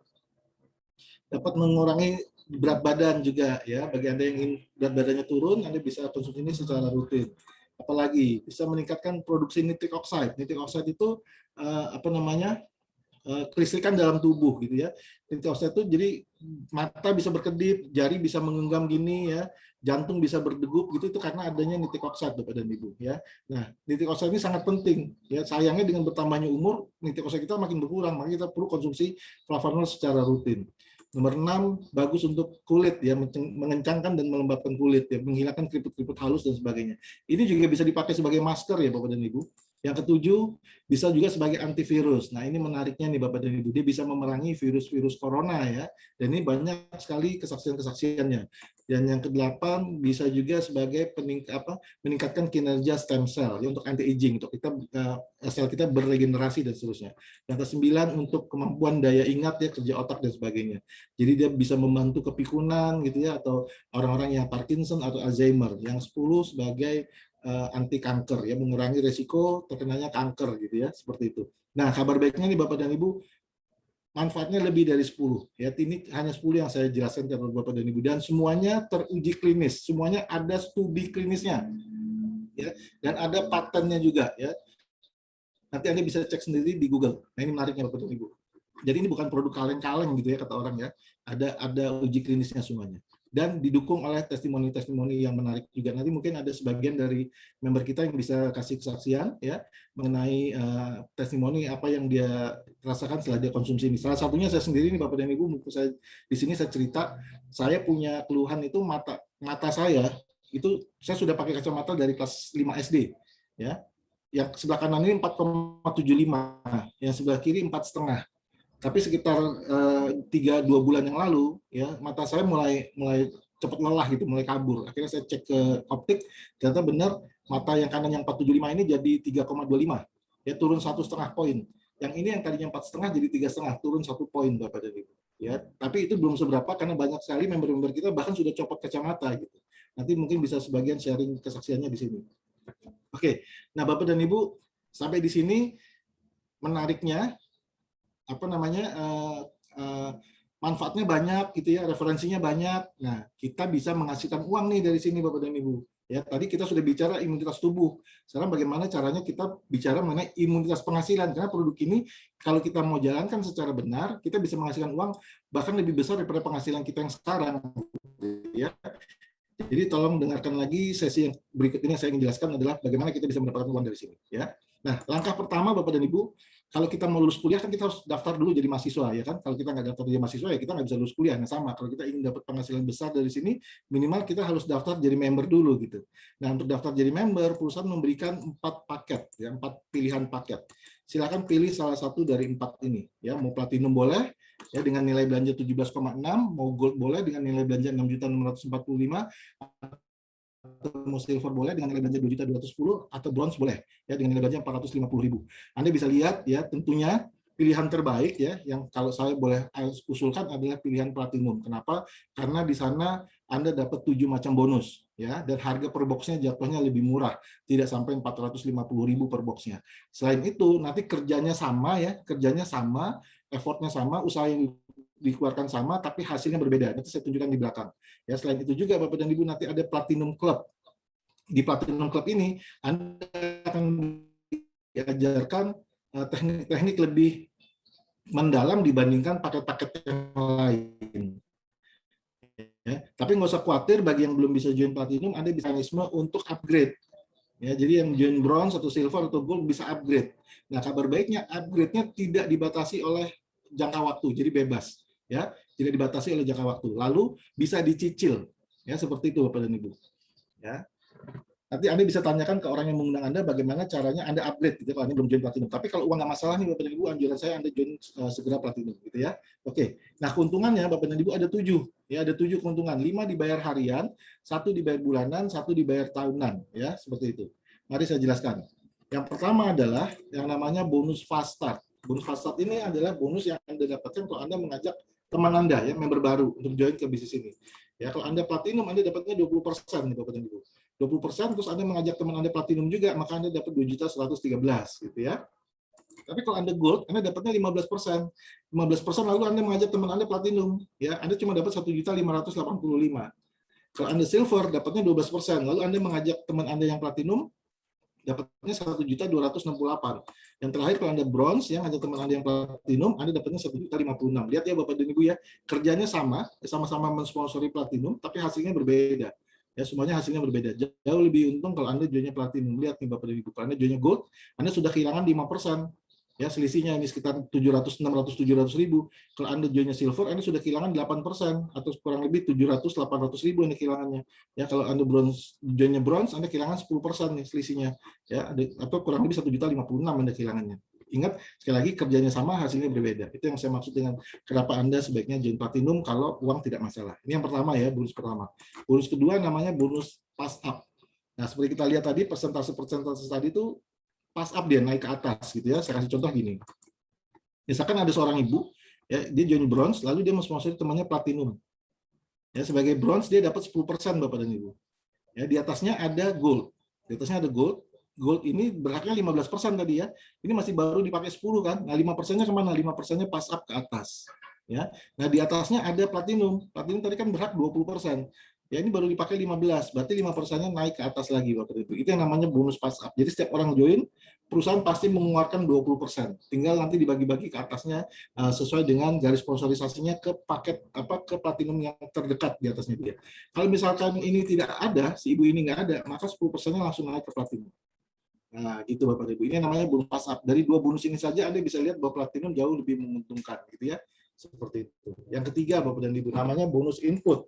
Dapat mengurangi berat badan juga ya. Bagi Anda yang ingin berat badannya turun, Anda bisa konsumsi ini secara rutin. Apalagi bisa meningkatkan produksi nitric oxide. Nitric oxide itu kelistrikan dalam tubuh gitu ya. Nitric oxide itu jadi mata bisa berkedip, jari bisa menggenggam gini ya, jantung bisa berdegup gitu, itu karena adanya nitric oxide Bapak dan Ibu ya. Nah, nitric oxide ini sangat penting ya. Sayangnya dengan bertambahnya umur, nitric oxide kita makin berkurang, makanya kita perlu konsumsi flavanol secara rutin. Nomor 6, bagus untuk kulit ya, mengencangkan dan melembabkan kulit ya, menghilangkan keriput-keriput halus dan sebagainya. Ini juga bisa dipakai sebagai masker ya Bapak dan Ibu. Yang ketujuh, bisa juga sebagai antivirus. Nah, ini menariknya nih Bapak dan Ibu, dia bisa memerangi virus-virus corona ya. Dan ini banyak sekali kesaksian-kesaksiannya. Dan yang kedelapan, bisa juga sebagai meningkatkan kinerja stem cell ya, untuk anti aging, untuk kita sel kita beregenerasi dan seterusnya. Yang kesembilan, untuk kemampuan daya ingat ya, kerja otak dan sebagainya. Jadi dia bisa membantu kepikunan gitu ya, atau orang-orang yang Parkinson atau Alzheimer. Yang 10 sebagai anti kanker ya, mengurangi resiko terkenanya kanker gitu ya, seperti itu. Nah, kabar baiknya nih Bapak dan Ibu, manfaatnya lebih dari 10 ya. Ini hanya 10 yang saya jelaskan kepada Bapak dan Ibu, dan semuanya teruji klinis, semuanya ada studi klinisnya ya, dan ada patennya juga ya. Nanti Anda bisa cek sendiri di Google. Nah, ini menariknya Bapak dan Ibu. Jadi ini bukan produk kaleng-kaleng gitu ya kata orang ya. Ada uji klinisnya semuanya. Dan didukung oleh testimoni-testimoni yang menarik juga. Nanti mungkin ada sebagian dari member kita yang bisa kasih kesaksian ya mengenai testimoni apa yang dia rasakan setelah dia konsumsi ini. Salah satunya saya sendiri nih Bapak dan Ibu, saya di sini saya cerita, saya punya keluhan itu mata saya itu, saya sudah pakai kacamata dari kelas 5 SD ya. Yang sebelah kanan ini 4,75, yang sebelah kiri 4,5. Tapi sekitar 2 bulan yang lalu ya, mata saya mulai cepat lelah gitu, mulai kabur. Akhirnya saya cek ke optik, ternyata benar mata yang kanan yang 4,75 ini jadi 3,25 ya, turun 1,5 poin. Yang ini yang tadinya 4,5 jadi 3,5, turun 1 poin Bapak dan Ibu ya. Tapi itu belum seberapa karena banyak sekali member-member kita bahkan sudah copot kacamata gitu. Nanti mungkin bisa sebagian sharing kesaksiannya di sini. Oke. Nah, Bapak dan Ibu, sampai di sini menariknya manfaatnya banyak gitu ya, referensinya banyak. Nah, kita bisa menghasilkan uang nih dari sini Bapak dan Ibu. Ya, tadi kita sudah bicara imunitas tubuh. Sekarang bagaimana caranya kita bicara mengenai imunitas penghasilan, karena produk ini kalau kita mau jalankan secara benar, kita bisa menghasilkan uang bahkan lebih besar daripada penghasilan kita yang sekarang. Ya. Jadi tolong dengarkan lagi sesi yang berikut ini. Saya ingin jelaskan adalah bagaimana kita bisa mendapatkan uang dari sini. Ya. Nah, langkah pertama Bapak dan Ibu, kalau kita mau lulus kuliah kan kita harus daftar dulu jadi mahasiswa, ya kan? Kalau kita nggak daftar jadi mahasiswa ya kita nggak bisa lulus kuliah. Nah sama, kalau kita ingin dapat penghasilan besar dari sini, minimal kita harus daftar jadi member dulu gitu. Nah untuk daftar jadi member, perusahaan memberikan 4 paket, ya 4 pilihan paket. Silakan pilih salah satu dari 4 ini, ya mau platinum boleh, ya dengan nilai belanja 17,6, mau gold boleh dengan nilai belanja 6.645, atau silver boleh dengan nilai belanja 2.210, atau bronze boleh ya dengan nilai belanja 450.000. Anda bisa lihat ya, tentunya pilihan terbaik ya yang kalau saya boleh usulkan adalah pilihan platinum. Kenapa? Karena di sana Anda dapat 7 macam bonus ya, dan harga per boxnya jatuhnya lebih murah, tidak sampai 450.000 per boxnya. Selain itu nanti kerjanya sama ya, kerjanya sama, effortnya sama, usaha yang dikeluarkan sama, tapi hasilnya berbeda. Nanti saya tunjukkan di belakang. Ya, selain itu juga Bapak dan Ibu nanti ada Platinum Club. Di Platinum Club ini Anda akan diajarkan teknik-teknik lebih mendalam dibandingkan paket-paket yang lain. Ya, tapi nggak usah khawatir, bagi yang belum bisa join Platinum, Anda bisa mekanisme untuk upgrade. Ya, jadi yang join bronze atau silver atau gold bisa upgrade. Nah, kabar baiknya upgrade-nya tidak dibatasi oleh jangka waktu, jadi bebas. Ya, tidak dibatasi oleh jangka waktu. Lalu bisa dicicil. Ya, seperti itu Bapak dan Ibu. Ya. Nanti Anda bisa tanyakan ke orang yang mengundang Anda bagaimana caranya Anda upgrade gitu kalau Anda belum join Platinum. Tapi kalau uang nggak masalah nih Bapak dan Ibu, anjuran saya Anda join segera Platinum gitu ya. Oke. Nah, keuntungannya Bapak dan Ibu ada 7. Ya, ada 7 keuntungan. 5 dibayar harian, 1 dibayar bulanan, 1 dibayar tahunan, ya, seperti itu. Mari saya jelaskan. Yang pertama adalah yang namanya bonus fast start. Bonus fast start ini adalah bonus yang Anda dapatkan kalau Anda mengajak teman Anda ya, member baru untuk join ke bisnis ini. Ya, kalau Anda Platinum Anda dapatnya 20% nih Bapak dan Ibu. 20% terus Anda mengajak teman Anda Platinum juga, maka Anda dapat 2.113 gitu ya. Tapi kalau Anda Gold, Anda dapatnya 15%. 15% lalu Anda mengajak teman Anda Platinum, ya, Anda cuma dapat 1.585. Kalau Anda Silver dapatnya 12%, lalu Anda mengajak teman Anda yang Platinum dapatnya 1.268. Yang terakhir kalau Anda Bronze yang ada teman Anda yang Platinum, Anda dapatnya 1.056. Lihat ya Bapak dan Ibu ya, kerjanya sama-sama mensponsori Platinum, tapi hasilnya berbeda. Ya, semuanya hasilnya berbeda. Jauh lebih untung kalau Anda joinnya Platinum. Lihat nih Bapak dan Ibu, kalau Anda joinnya Gold, Anda sudah kehilangan 5%. Ya, selisihnya ini sekitar 700, 600, 700 ribu. Kalau Anda joinnya Silver, Anda sudah kehilangan 8%, atau kurang lebih 700, 800 ribu ini kehilangannya. Ya, kalau Anda joinnya Bronze, Anda kehilangan 10% nih selisihnya. Ya, atau kurang lebih 1.056 Anda kehilangannya. Ingat, sekali lagi kerjanya sama, hasilnya berbeda. Itu yang saya maksud dengan kenapa Anda sebaiknya join Platinum kalau uang tidak masalah. Ini yang pertama ya, bonus pertama. Bonus kedua namanya bonus pass up. Nah, seperti kita lihat tadi, persentase tadi itu pass up, dia naik ke atas gitu ya. Saya kasih contoh gini. Misalkan ada seorang ibu, ya, dia join Bronze, lalu dia mensponsori temannya Platinum. Ya, sebagai Bronze dia dapat 10% Bapak dan Ibu. Ya, di atasnya ada Gold. Di atasnya ada Gold. Gold ini berhaknya 15% tadi ya. Ini masih baru dipakai 10 kan. Nah, 5%-nya kemana? 5%-nya pass up ke atas. Ya. Nah, di atasnya ada Platinum. Platinum tadi kan berhak 20%. Ya, ini baru dipakai 15, berarti 5%-nya naik ke atas lagi Bapak Ibu. Itu yang namanya bonus pass up. Jadi setiap orang join, perusahaan pasti mengeluarkan 20%. Tinggal nanti dibagi-bagi ke atasnya sesuai dengan garis sponsorisasinya ke paket ke Platinum yang terdekat di atasnya dia. Kalau misalkan ini tidak ada, si ibu ini nggak ada, maka 10%-nya langsung naik ke Platinum. Nah, gitu Bapak Ibu. Ini namanya bonus pass up. Dari 2 bonus ini saja Anda bisa lihat bahwa Platinum jauh lebih menguntungkan gitu ya. Seperti itu. Yang ketiga Bapak dan Ibu, namanya bonus input.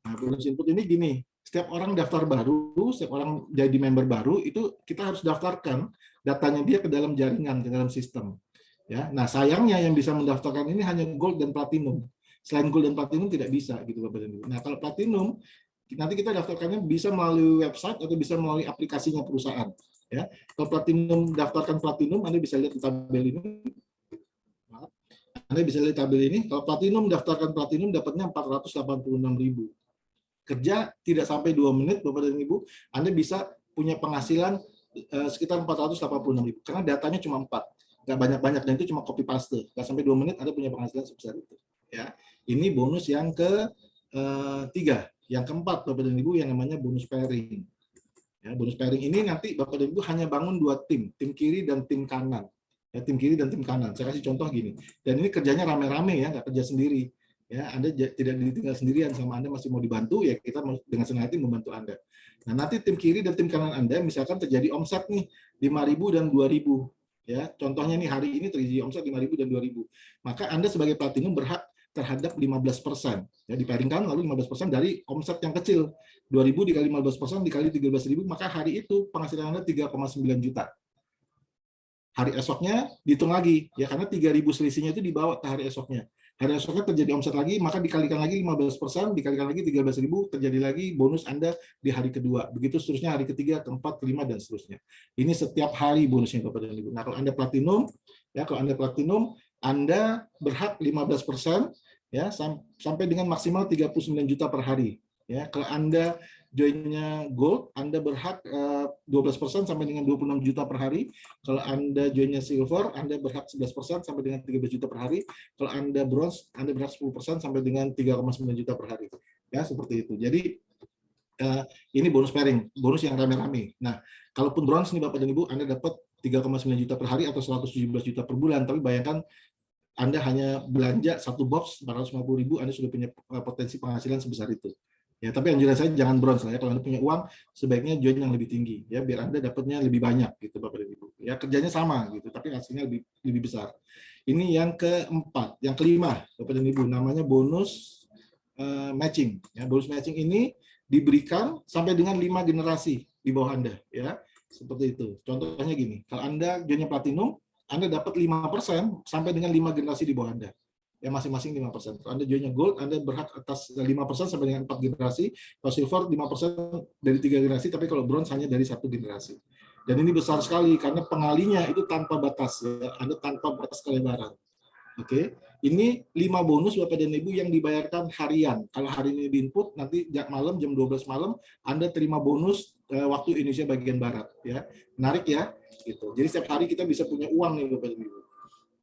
Nah, bonus input ini gini, setiap orang daftar baru, setiap orang jadi member baru, itu kita harus daftarkan datanya dia ke dalam jaringan, ke dalam sistem. Ya, nah sayangnya yang bisa mendaftarkan ini hanya Gold dan Platinum. Selain Gold dan Platinum tidak bisa gitu Bapak dan Ibu. Nah, kalau Platinum nanti kita daftarkannya bisa melalui website atau bisa melalui aplikasinya perusahaan. Ya, kalau Platinum daftarkan Platinum, Anda bisa lihat di tabel ini. Anda bisa lihat tabel ini. Kalau Platinum daftarkan Platinum dapatnya 486.000. Kerja tidak sampai 2 menit Bapak dan Ibu, Anda bisa punya penghasilan sekitar 486.000 karena datanya cuma 4, nggak banyak-banyak, dan itu cuma copy paste. Nggak sampai 2 menit Anda punya penghasilan sebesar itu. Ya, ini bonus yang ketiga. Yang keempat, Bapak dan Ibu, yang namanya bonus pairing. Ya, bonus pairing ini nanti Bapak dan Ibu hanya bangun dua tim kiri dan tim kanan. Ya, tim kiri dan tim kanan. Saya kasih contoh gini. Dan ini kerjanya rame-rame ya, nggak kerja sendiri. Ya, Anda tidak ditinggal sendirian sama Anda masih mau dibantu, ya kita dengan senang hati membantu Anda. Nah, nanti tim kiri dan tim kanan Anda misalkan terjadi omset nih 5.000 dan 2.000. Ya, contohnya nih hari ini terjadi omset 5.000 dan 2.000. Maka Anda sebagai platinum berhak terhadap 15%. Ya, dipairingkan lalu 15% dari omset yang kecil. 2.000 dikali 15% dikali 13.000, maka hari itu penghasilan Anda 3,9 juta. Hari esoknya dihitung lagi, ya karena 3.000 selisihnya itu dibawa ke hari esoknya. Hari esoknya terjadi omset lagi, maka dikalikan lagi 15%, dikalikan lagi 13.000, terjadi lagi bonus Anda di hari kedua. Begitu seterusnya hari ketiga, keempat, kelima, dan seterusnya. Ini setiap hari bonusnya Bapak dan Ibu. Nah, kalau Anda platinum, Anda berhak 15%, ya sampai dengan maksimal 39 juta per hari. Ya, kalau Anda joinnya gold, Anda berhak 12% sampai dengan 26 juta per hari. Kalau Anda joinnya silver, Anda berhak 11% sampai dengan 13 juta per hari. Kalau Anda bronze, Anda berhak 10% sampai dengan 3,9 juta per hari. Ya, seperti itu. Jadi ini bonus pairing, bonus yang rame-rame. Nah, kalaupun bronze nih Bapak dan Ibu, Anda dapat 3,9 juta per hari atau 117 juta per bulan. Tapi bayangkan Anda hanya belanja satu box 450.000, Anda sudah punya potensi penghasilan sebesar itu. Ya, tapi yang jelas saya jangan bronze lah ya. Kalau Anda punya uang, sebaiknya join yang lebih tinggi ya, biar Anda dapatnya lebih banyak gitu Bapak dan Ibu. Ya, kerjanya sama gitu, tapi hasilnya lebih besar. Ini yang keempat, yang kelima Bapak dan Ibu, namanya bonus matching. Ya, bonus matching ini diberikan sampai dengan 5 generasi di bawah Anda ya. Seperti itu. Contohnya gini, kalau Anda joinnya platinum, Anda dapat 5% sampai dengan 5 generasi di bawah Anda. Ya, masing-masing 5%. Kalau Anda joinnya gold, Anda berhak atas 5% sampai dengan 4 generasi. Kalau silver 5% dari 3 generasi, tapi kalau bronze hanya dari 1 generasi. Dan ini besar sekali karena pengalinya itu tanpa batas. Ya. Anda tanpa batas kelebaran. Oke, ini 5 bonus Bapak dan Ibu yang dibayarkan harian. Kalau hari ini di input, nanti malam jam 12 malam Anda terima bonus waktu Indonesia bagian barat. Ya, menarik ya. Gitu. Jadi setiap hari kita bisa punya uang nih Bapak dan Ibu.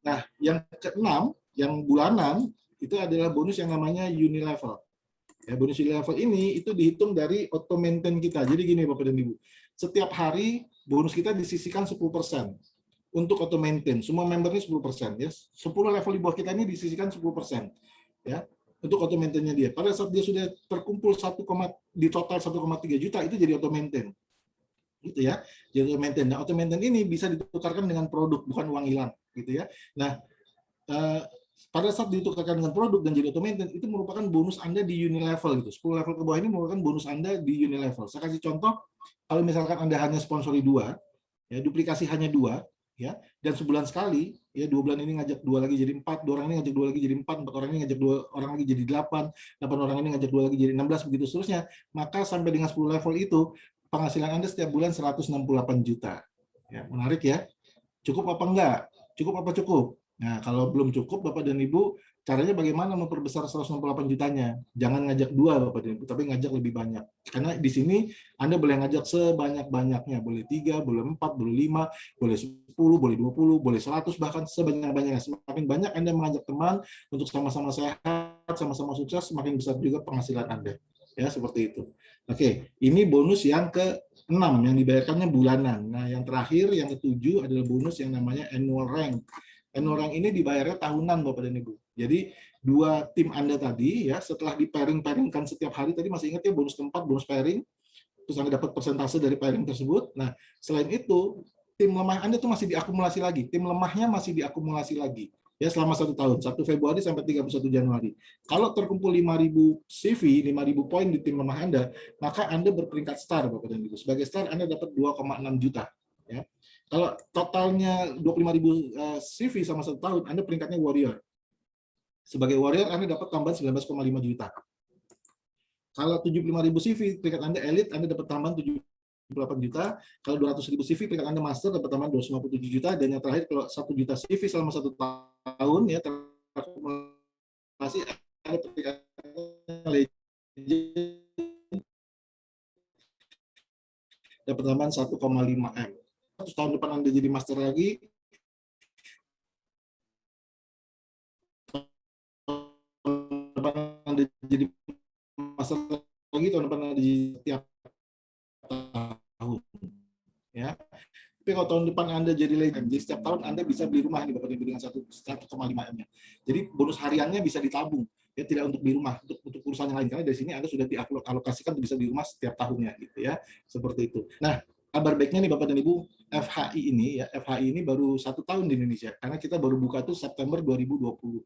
Nah, yang keenam, yang bulanan, itu adalah bonus yang namanya unilevel. Ya, bonus unilevel ini itu dihitung dari auto maintain kita. Jadi gini Bapak dan Ibu, setiap hari bonus kita disisihkan 10% untuk auto maintain. Semua membernya 10%. Ya. 10 level di bawah kita ini disisihkan 10%. Ya, untuk auto maintain-nya dia. Pada saat dia sudah terkumpul di total 1,3 juta, itu jadi auto maintain. Gitu ya, jadi auto maintain. Nah, auto maintain ini bisa ditukarkan dengan produk, bukan uang hilang, gitu ya. Nah, pada saat ditukarkan dengan produk dan jadi auto maintain, itu merupakan bonus Anda di unilevel gitu. 10 level ke bawah ini merupakan bonus Anda di unilevel. Saya kasih contoh, kalau misalkan Anda hanya sponsori 2, ya, duplikasi hanya 2, ya, dan sebulan sekali, ya 2 bulan ini ngajak 2 lagi jadi 4, 2 orang ini ngajak 2 lagi jadi 4, 4 orang ini ngajak 2 orang lagi jadi 8, 8 orang ini ngajak 2 lagi jadi 16, begitu seterusnya. Maka sampai dengan 10 level itu, penghasilan Anda setiap bulan 168 juta. Ya, menarik ya. Cukup apa enggak? Cukup apa cukup? Nah, kalau belum cukup Bapak dan Ibu, caranya bagaimana memperbesar 168 jutanya? Jangan ngajak 2 Bapak dan Ibu, tapi ngajak lebih banyak. Karena di sini Anda boleh ngajak sebanyak-banyaknya, boleh 3, boleh 4, boleh 5, boleh 10, boleh 20, boleh 100, bahkan sebanyak-banyaknya. Semakin banyak Anda mengajak teman untuk sama-sama sehat, sama-sama sukses, semakin besar juga penghasilan Anda. Ya, seperti itu. Oke, ini bonus yang ke-6 yang dibayarkannya bulanan. Nah, yang terakhir, yang ke-7 adalah bonus yang namanya annual rank. Annual rank ini dibayarnya tahunan Bapak dan Ibu. Jadi 2 tim Anda tadi ya, setelah di-pairing-pairingkan setiap hari, tadi masih ingat ya bonus keempat, bonus pairing, terus Anda dapat persentase dari pairing tersebut. Nah, selain itu, tim lemah Anda itu masih diakumulasi lagi. Tim lemahnya masih diakumulasi lagi. Ya, selama 1 tahun, 1 Februari sampai 31 Januari. Kalau terkumpul 5.000 CV, 5.000 poin di tim lemah Anda, maka Anda berperingkat star Bapak dan Ibu. Sebagai star Anda dapat 2,6 juta. Ya. Kalau totalnya 25.000 CV sama 1 tahun, Anda peringkatnya warrior. Sebagai warrior, Anda dapat tambahan 19,5 juta. Kalau 75.000 CV, peringkat Anda elite, Anda dapat tambahan 78 juta. Kalau 200.000 CV, peringkat Anda master, dapat tambahan 257 juta. Dan yang terakhir, kalau 1 juta CV selama 1 tahun, ya terakumulasi, Anda peringkat legend, dapat tambahan 1,5 M. 1 tahun depan Anda jadi master lagi, ada jadi masalah lagi, tahun depan ada setiap tahun. Ya. Tapi kalau tahun depan Anda jadi legend, jadi setiap tahun Anda bisa beli rumah nih Bapak Ibu dengan 1,5 M-nya. Jadi bonus hariannya bisa ditabung, ya tidak untuk beli rumah, untuk urusan yang lain. Karena dari sini Anda sudah dialokasikan untuk bisa beli rumah setiap tahunnya, gitu ya, seperti itu. Nah, kabar baiknya nih Bapak dan Ibu, FHI ini baru 1 tahun di Indonesia, karena kita baru buka itu September 2020.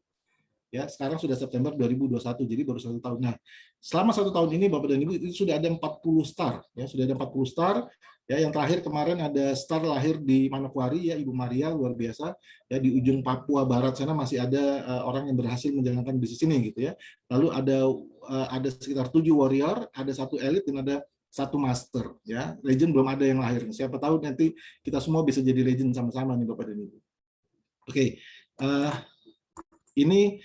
Ya, sekarang sudah September 2021, jadi baru 1 tahun. Nah, selama 1 tahun ini Bapak dan Ibu itu sudah ada 40 star, ya sudah ada 40 star. Ya, yang terakhir kemarin ada star lahir di Manokwari, ya Ibu Maria, luar biasa. Ya, di ujung Papua Barat sana masih ada orang yang berhasil menjalankan bisnis ini, gitu ya. Lalu ada sekitar 7 warrior, ada 1 elit dan ada 1 master. Ya, legend belum ada yang lahir. Siapa tahu nanti kita semua bisa jadi legend sama-sama nih Bapak dan Ibu. Oke, ini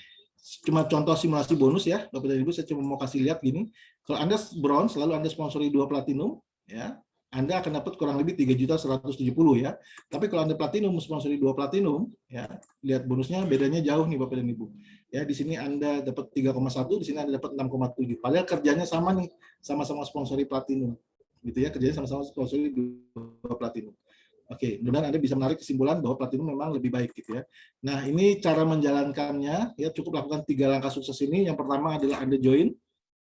cuma contoh simulasi bonus ya, Bapak dan Ibu. Saya cuma mau kasih lihat gini. Kalau Anda bronze, lalu Anda sponsori 2 platinum, ya, Anda akan dapat kurang lebih 3.170.000 ya. Tapi kalau Anda platinum sponsori 2 platinum, ya, lihat bonusnya bedanya jauh nih Bapak dan Ibu. Ya, di sini Anda dapat 3,1, di sini Anda dapat 6,7. Padahal kerjanya sama nih, sama-sama sponsori platinum. Gitu ya, kerjanya sama-sama sponsori 2 platinum. Oke, mudah-mudahan Anda bisa menarik kesimpulan bahwa platinum memang lebih baik, gitu ya. Nah, ini cara menjalankannya, ya, cukup lakukan 3 langkah sukses ini. Yang pertama adalah Anda join.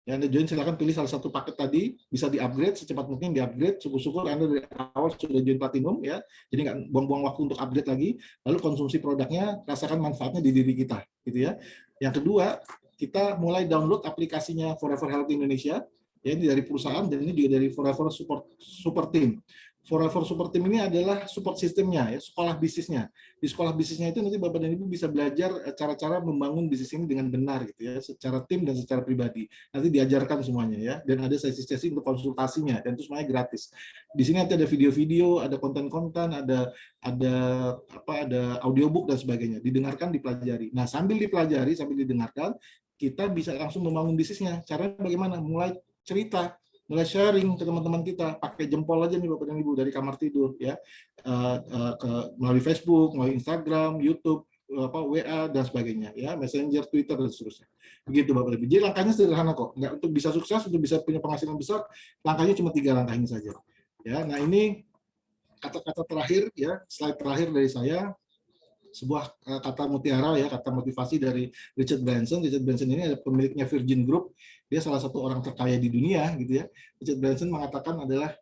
Ya, Anda join, silakan pilih salah satu paket tadi, bisa di-upgrade secepat mungkin, di-upgrade. Syukur-syukur Anda dari awal sudah join platinum, ya. Jadi nggak buang-buang waktu untuk upgrade lagi. Lalu konsumsi produknya, rasakan manfaatnya di diri kita, gitu ya. Yang kedua, kita mulai download aplikasinya Forever Health Indonesia, ya, ini dari perusahaan dan ini juga dari Forever Super Team. Forever Super Team ini adalah support sistemnya, ya, sekolah bisnisnya. Di sekolah bisnisnya itu nanti Bapak dan Ibu bisa belajar cara-cara membangun bisnis ini dengan benar, gitu ya, secara tim dan secara pribadi. Nanti diajarkan semuanya, ya, dan ada sesi-sesi untuk konsultasinya, dan itu semuanya gratis. Di sini nanti ada video-video, ada konten-konten, ada audiobook dan sebagainya. Didengarkan, dipelajari. Nah, sambil dipelajari, sambil didengarkan, kita bisa langsung membangun bisnisnya. Caranya bagaimana? Mulai cerita, mulai sharing ke teman-teman kita, pakai jempol aja nih Bapak dan Ibu dari kamar tidur, ya, melalui Facebook, melalui Instagram, YouTube, WA dan sebagainya, ya, Messenger, Twitter dan seterusnya. Begitu Bapak dan Ibu. Jadi langkahnya sederhana kok. Nggak, untuk bisa sukses, untuk bisa punya penghasilan besar, langkahnya cuma 3 langkah ini saja. Ya, nah ini kata-kata terakhir, ya, slide terakhir dari saya. Sebuah kata mutiara, ya, kata motivasi dari Richard Branson. Richard Branson ini adalah pemiliknya Virgin Group. Dia salah satu orang terkaya di dunia, gitu ya. Richard Branson mengatakan adalah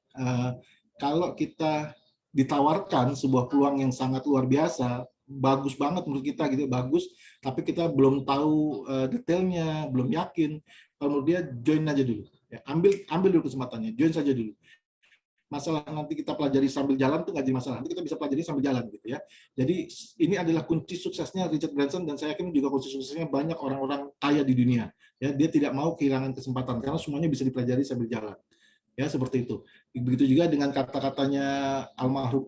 kalau kita ditawarkan sebuah peluang yang sangat luar biasa, bagus banget menurut kita, gitu, bagus, tapi kita belum tahu detailnya, belum yakin, kalau dia join aja dulu, ya, ambil dulu kesempatannya, join saja dulu. Masalah nanti kita pelajari sambil jalan itu nggak jadi masalah, nanti kita bisa pelajari sambil jalan, gitu ya. Jadi ini adalah kunci suksesnya Richard Branson, dan saya yakin juga kunci suksesnya banyak orang-orang kaya di dunia, ya. Dia tidak mau kehilangan kesempatan karena semuanya bisa dipelajari sambil jalan, ya, seperti itu. Begitu juga dengan kata-katanya almarhum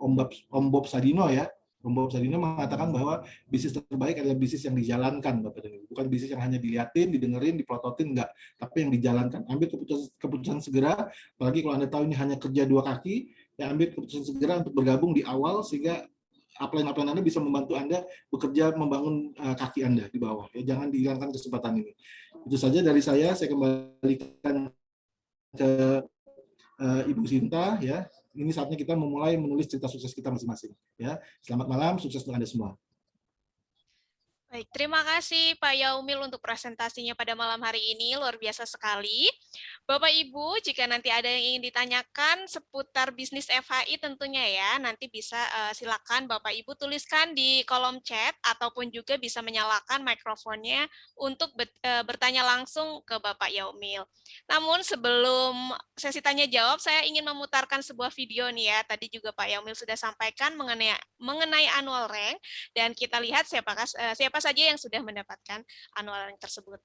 Om Bob Sadino, ya. Om Bob Sadino mengatakan bahwa bisnis terbaik adalah bisnis yang dijalankan, Bapak dan Ibu. Bukan bisnis yang hanya dilihatin, didengerin, diprototin, enggak, tapi yang dijalankan. Ambil keputusan segera, apalagi kalau Anda tahu ini hanya kerja 2 kaki, ya, ambil keputusan segera untuk bergabung di awal sehingga upline Anda bisa membantu Anda bekerja membangun kaki Anda di bawah. Ya, jangan dihilangkan kesempatan ini. Itu saja dari saya kembalikan ke Ibu Sinta, ya. Ini saatnya kita memulai menulis cerita sukses kita masing-masing, ya. Selamat malam, sukses untuk Anda semua. Baik, terima kasih Pak Yaumil untuk presentasinya pada malam hari ini, luar biasa sekali. Bapak Ibu, jika nanti ada yang ingin ditanyakan seputar bisnis FHI tentunya, ya, nanti bisa silakan Bapak Ibu tuliskan di kolom chat ataupun juga bisa menyalakan mikrofonnya untuk bertanya langsung ke Bapak Yaumil. Namun sebelum sesi tanya jawab, saya ingin memutarkan sebuah video nih, ya. Tadi juga Pak Yaumil sudah sampaikan mengenai annual rank, dan kita lihat siapa saja yang sudah mendapatkan annual rank tersebut.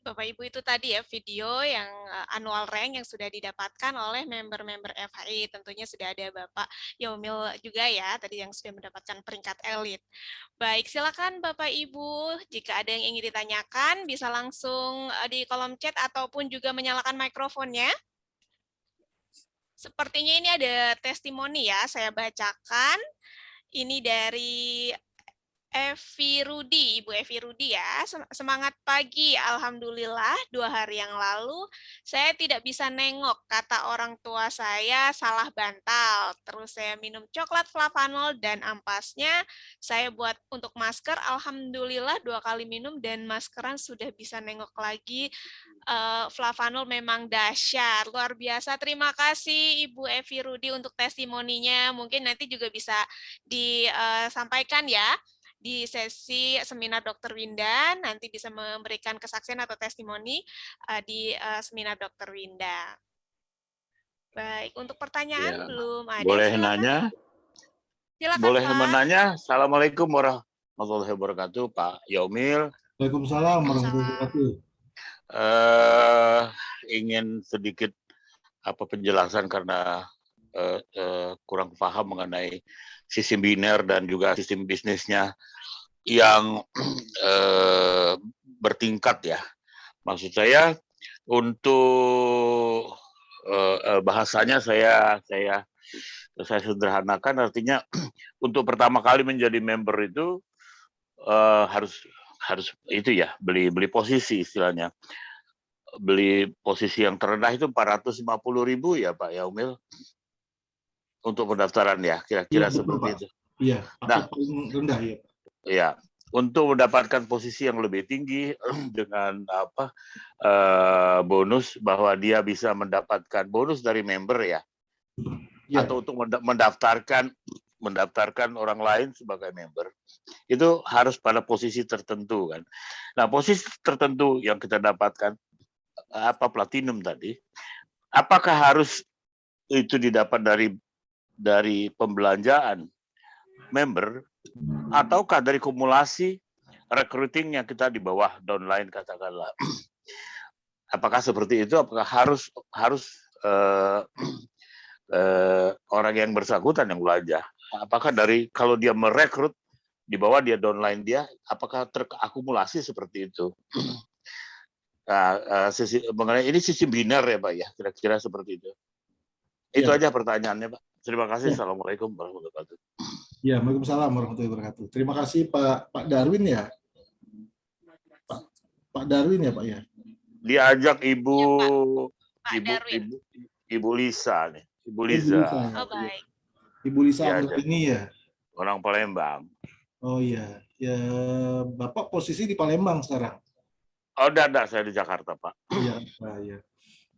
Bapak Ibu itu tadi ya video yang annual rank yang sudah didapatkan oleh member-member FHI. Tentunya sudah ada Bapak Yaumil juga ya tadi yang sudah mendapatkan peringkat elit. Baik, silakan Bapak Ibu jika ada yang ingin ditanyakan bisa langsung di kolom chat ataupun juga menyalakan mikrofonnya. Sepertinya ini ada testimoni ya, saya bacakan. Ini dari Evi Rudi, Ibu Evi Rudi ya. Semangat pagi, Alhamdulillah 2 hari yang lalu saya tidak bisa nengok, kata orang tua saya salah bantal. Terus saya minum coklat flavanol dan ampasnya saya buat untuk masker, Alhamdulillah 2 kali minum dan maskeran sudah bisa nengok lagi. Flavanol memang dahsyat, luar biasa. Terima kasih Ibu Evi Rudi untuk testimoninya. Mungkin nanti juga bisa disampaikan ya di sesi seminar Dr. Winda, nanti bisa memberikan kesaksian atau testimoni di seminar Dr. Winda. Baik, untuk pertanyaan Ya, belum ada. boleh Silakan. nanya? Silakan, Boleh Pak. menanya? Assalamualaikum warahmatullahi wabarakatuh, Pak Yaumil. Waalaikumsalam warahmatullahi wabarakatuh. Ingin sedikit penjelasan karena kurang paham mengenai sistem biner dan juga sistem bisnisnya yang bertingkat ya. Maksud saya untuk bahasanya saya sederhanakan, artinya untuk pertama kali menjadi member itu harus itu ya, beli posisi istilahnya. Beli posisi yang terendah itu 450.000 ya Pak Yaumil untuk pendaftaran ya, kira-kira seperti itu. Iya, nah, paling rendah ya. Ya, untuk mendapatkan posisi yang lebih tinggi dengan bonus bahwa dia bisa mendapatkan bonus dari member ya, atau untuk mendaftarkan orang lain sebagai member, itu harus pada posisi tertentu kan. Nah, posisi tertentu yang kita dapatkan platinum tadi, apakah harus itu didapat dari pembelanjaan member ataukah dari kumulasi recruiting yang kita di bawah downline katakanlah? Apakah seperti itu? Apakah harus orang yang bersangkutan yang belanja? Apakah dari kalau dia merekrut di bawah dia downline dia, apakah terakumulasi seperti itu? Nah, mengenai ini sistem biner ya Pak ya, kira-kira seperti itu. Itu aja pertanyaannya Pak. Terima kasih. Assalamualaikum warahmatullahi wabarakatuh. Ya, waalaikumsalam warahmatullahi wabarakatuh. Terima kasih Pak Darwin ya. Pak Darwin ya Pak ya. Diajak Ibu Lisa nih. Ibu Lisa. Oh, baik. Ibu Lisa ini ya. Orang Palembang. Oh iya. Ya, Bapak posisi di Palembang sekarang. Oh, enggak, saya di Jakarta, Pak. Iya, ya.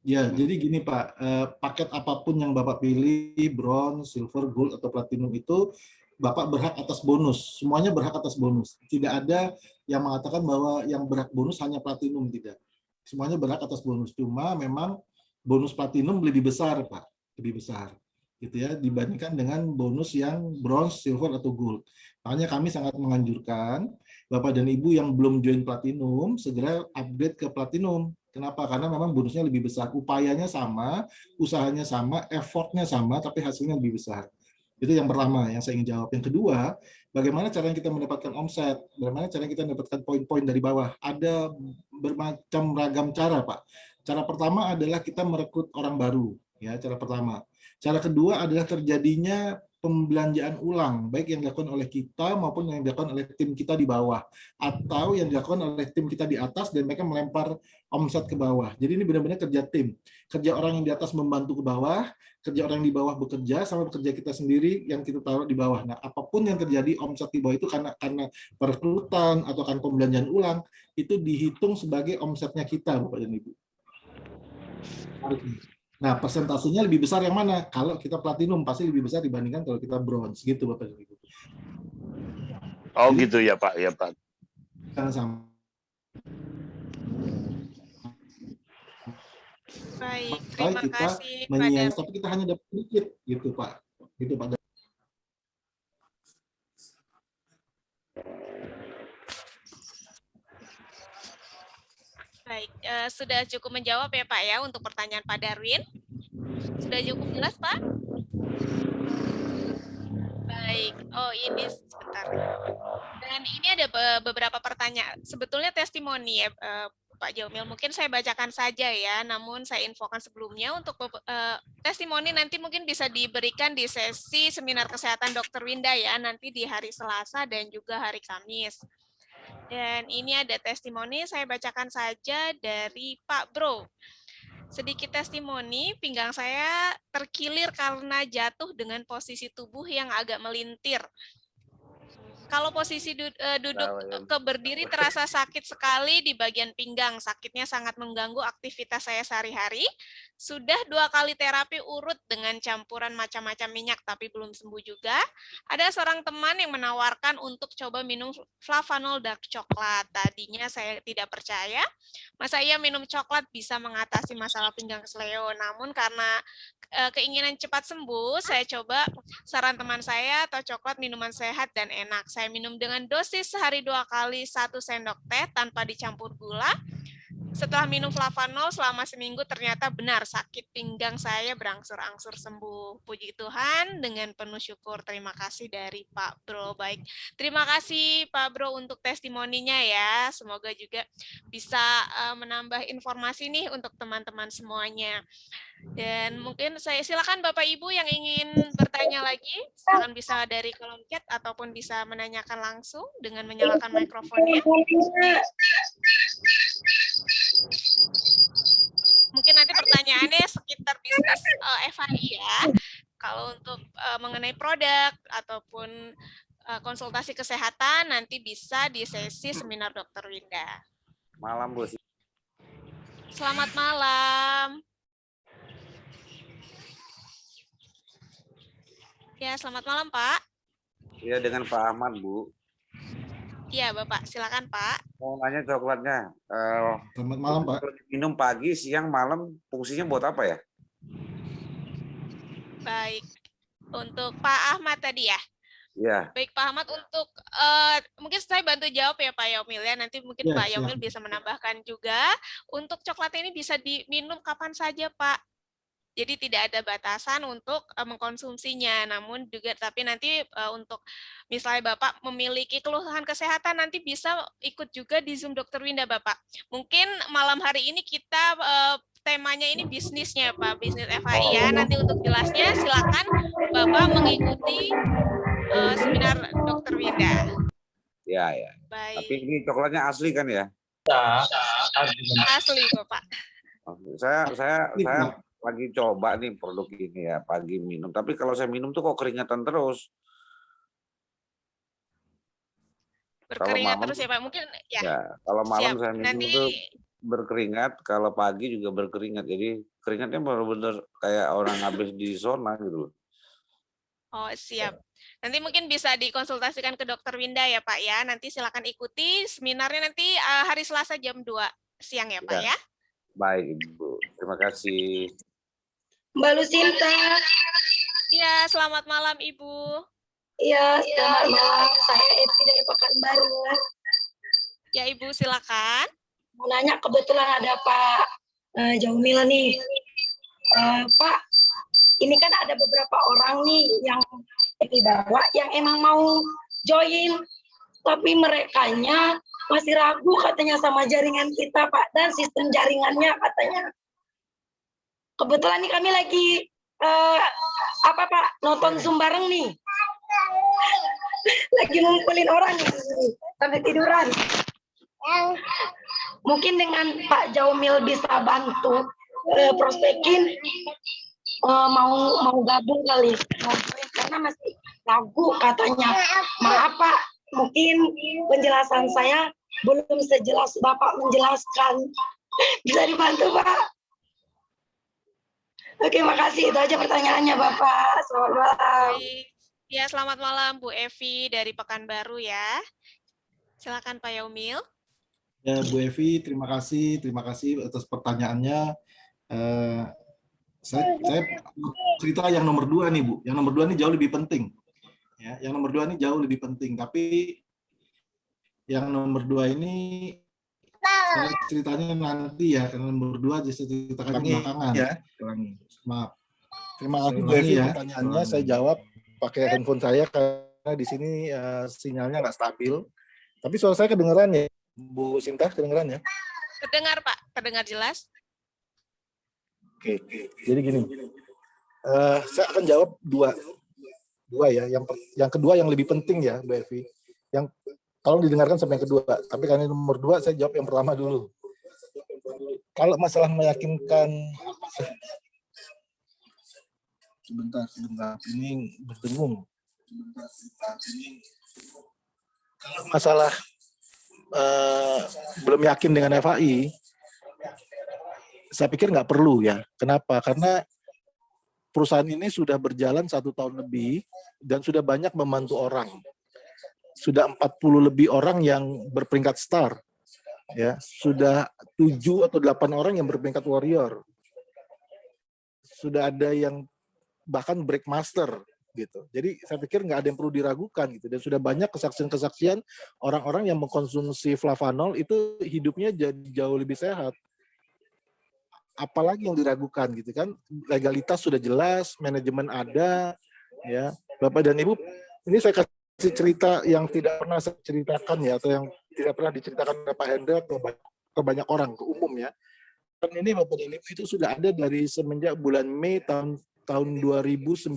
Ya, jadi gini Pak, paket apapun yang Bapak pilih, bronze, silver, gold, atau platinum itu, Bapak berhak atas bonus. Semuanya berhak atas bonus. Tidak ada yang mengatakan bahwa yang berhak bonus hanya platinum, tidak. Semuanya berhak atas bonus. Cuma memang bonus platinum lebih besar, Pak. Lebih besar. Gitu ya, dibandingkan dengan bonus yang bronze, silver, atau gold. Makanya kami sangat menganjurkan Bapak dan Ibu yang belum join platinum, segera upgrade ke platinum. Kenapa? Karena memang bonusnya lebih besar. Upayanya sama, usahanya sama, effortnya sama, tapi hasilnya lebih besar. Itu yang pertama yang saya ingin jawab. Yang kedua, bagaimana caranya kita mendapatkan omset? Bagaimana caranya kita mendapatkan poin-poin dari bawah? Ada bermacam ragam cara, Pak. Cara pertama adalah kita merekrut orang baru. Ya, cara pertama. Cara kedua adalah terjadinya pembelanjaan ulang, baik yang dilakukan oleh kita maupun yang dilakukan oleh tim kita di bawah, atau yang dilakukan oleh tim kita di atas dan mereka melempar omset ke bawah. Jadi ini benar-benar kerja tim. Kerja orang yang di atas membantu ke bawah, kerja orang yang di bawah bekerja, sama bekerja kita sendiri yang kita taruh di bawah. Nah, apapun yang terjadi omset di bawah itu karena perekrutan atau kan pembelanjaan ulang, itu dihitung sebagai omsetnya kita, Bapak dan Ibu. Nah, persentasenya lebih besar yang mana? Kalau kita platinum pasti lebih besar dibandingkan kalau kita bronze, gitu Bapak dan Ibu. Oh, jadi, gitu ya Pak, ya Pak. Sama. Baik, terima kita kasih Pak Darwin. Tapi kita hanya dapat sedikit, gitu Pak. Gitu Pak. Baik, sudah cukup menjawab ya Pak ya untuk pertanyaan Pak Darwin. Sudah cukup jelas Pak? Baik. Oh ini sebentar. Dan ini ada beberapa pertanyaan. Sebetulnya testimoni ya Pak Jaumil. Mungkin saya bacakan saja ya. Namun saya infokan sebelumnya untuk testimoni nanti mungkin bisa diberikan di sesi seminar kesehatan Dr. Winda ya. Nanti di hari Selasa dan juga hari Kamis. Dan ini ada testimoni, saya bacakan saja dari Pak Bro. Sedikit testimoni, pinggang saya terkilir karena jatuh dengan posisi tubuh yang agak melintir. Kalau posisi duduk ke berdiri terasa sakit sekali di bagian pinggang. Sakitnya sangat mengganggu aktivitas saya sehari-hari. Sudah 2 kali terapi urut dengan campuran macam-macam minyak, tapi belum sembuh juga. Ada seorang teman yang menawarkan untuk coba minum flavanol dark coklat. Tadinya saya tidak percaya, masa iya minum coklat bisa mengatasi masalah pinggang kesleo. Namun karena keinginan cepat sembuh, saya coba saran teman saya atau coklat minuman sehat dan enak. Saya minum dengan dosis sehari 2 kali 1 sendok teh tanpa dicampur gula. Setelah minum flavanol selama seminggu ternyata benar sakit pinggang saya berangsur-angsur sembuh. Puji Tuhan, dengan penuh syukur. Terima kasih dari Pak Bro. Baik, terima kasih Pak Bro untuk testimoninya ya. Semoga juga bisa menambah informasi nih untuk teman-teman semuanya. Dan mungkin saya silakan Bapak Ibu yang ingin bertanya lagi, silakan bisa dari kolom chat ataupun bisa menanyakan langsung dengan menyalakan mikrofonnya. Mungkin nanti pertanyaannya sekitar bisnis FHI ya. Kalau untuk mengenai produk ataupun konsultasi kesehatan nanti bisa di sesi seminar Dr. Winda. Malam, Bu. Selamat malam. Ya, selamat malam, Pak. Iya, dengan Pak Ahmad, Bu. Iya, Bapak. Silakan, Pak. Mau nanya coklatnya. Selamat malam, Pak. Minum pagi, siang, malam, fungsinya buat apa ya? Baik. Untuk Pak Ahmad tadi ya? Iya. Baik, Pak Ahmad, untuk mungkin saya bantu jawab ya, Pak Yaumil ya. Nanti mungkin Pak Yaumil bisa menambahkan juga. Untuk coklat ini bisa diminum kapan saja, Pak. Jadi tidak ada batasan untuk mengkonsumsinya, namun juga tapi nanti untuk misalnya Bapak memiliki keluhan kesehatan nanti bisa ikut juga di Zoom Dr. Winda Bapak. Mungkin malam hari ini kita temanya ini bisnisnya Pak, bisnis FHI ya. Nanti untuk jelasnya silakan Bapak mengikuti seminar Dr. Winda. Ya, ya. Baik. Tapi ini coklatnya asli kan ya? Asli Bapak. Saya lagi coba nih produk ini ya pagi minum, tapi kalau saya minum tuh kok keringatan terus. Berkeringat terus ya Pak, mungkin ya. Ya, kalau malam saya minum nanti tuh berkeringat, kalau pagi juga berkeringat. Jadi keringatnya benar-benar kayak orang habis di sauna gitu. Oh, siap. Nanti mungkin bisa dikonsultasikan ke Dr. Winda ya Pak ya. Nanti silakan ikuti seminarnya nanti hari Selasa jam 2 siang ya Pak ya. Baik Ibu, terima kasih. Mbak Lucinta. Iya, selamat malam Ibu. Iya, selamat malam. Saya Evi dari Pekanbaru. Ya Ibu, silakan. Mau nanya, kebetulan ada Pak Jaumil nih. Pak, ini kan ada beberapa orang nih yang dibawa yang emang mau join, tapi merekanya masih ragu katanya sama jaringan kita Pak, dan sistem jaringannya katanya. Kebetulan nih kami lagi Pak nonton Zoom bareng nih. Lagi ngumpulin orang nih sampai tiduran. Mungkin dengan Pak Jaumil bisa bantu prospekin mau gabung kali. Karena masih ragu katanya. Maaf Pak, mungkin penjelasan saya belum sejelas Bapak menjelaskan. Bisa dibantu Pak? Oke, makasih. Itu aja pertanyaannya, Bapak. Selamat malam. Ya, selamat malam, Bu Evi dari Pekanbaru ya. Silakan Pak Yaumil. Ya, Bu Evi, terima kasih atas pertanyaannya. Saya cerita yang nomor 2 nih, Bu. Yang nomor 2 ini jauh lebih penting. Ya, yang nomor 2 ini jauh lebih penting. Tapi yang nomor 2 ini Saya ceritanya nanti ya, karena nomor 2 aja saya ceritakan belakangan. Ya. Maaf. Terima kasih Bu Ulangi Evi ya. pertanyaannya. Saya jawab pakai handphone saya karena di sini sinyalnya nggak stabil. Tapi suara saya kedengeran ya, Bu Sinta, kedengeran ya? Terdengar Pak, terdengar jelas. Oke. Jadi gini, saya akan jawab dua ya. Yang kedua yang lebih penting ya, Bu Evi. Yang tolong didengarkan sampai yang kedua. Tapi karena nomor 2, saya jawab yang pertama dulu. Kalau masalah meyakinkan, sebentar, ini berdengung. Kalau masalah belum yakin dengan FAI, saya pikir nggak perlu ya. Kenapa? Karena perusahaan ini sudah berjalan 1 tahun lebih dan sudah banyak membantu orang. Sudah 40 lebih orang yang berperingkat star. Ya, sudah 7 atau 8 orang yang berperingkat warrior. Sudah ada yang bahkan breakmaster gitu. Jadi saya pikir nggak ada yang perlu diragukan gitu. Dan sudah banyak kesaksian-kesaksian orang-orang yang mengkonsumsi flavanol itu hidupnya jadi jauh lebih sehat. Apalagi yang diragukan gitu kan? Legalitas sudah jelas, manajemen ada, ya. Bapak dan Ibu, ini saya kasih cerita yang tidak pernah saya ceritakan ya, atau yang tidak pernah diceritakan oleh Pak Hendra ke banyak orang, ke umum ya. Dan ini Bapak dan Ibu itu sudah ada dari semenjak bulan Mei tahun 2019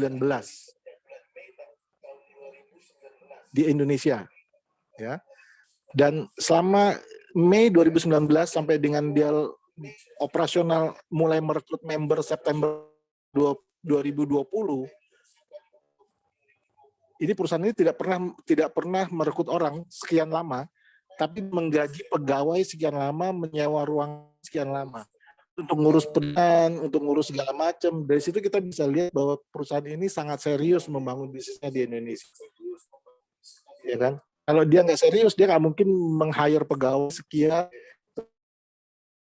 di Indonesia, ya. Dan selama Mei 2019 sampai dengan dia operasional mulai merekrut member September 2020, ini perusahaan ini tidak pernah merekrut orang sekian lama, tapi menggaji pegawai sekian lama, menyewa ruang sekian lama untuk ngurus perizinan, untuk ngurus segala macam. Dari situ kita bisa lihat bahwa perusahaan ini sangat serius membangun bisnisnya di Indonesia, ya kan? Kalau dia nggak serius, dia nggak mungkin meng-hire pegawai sekian,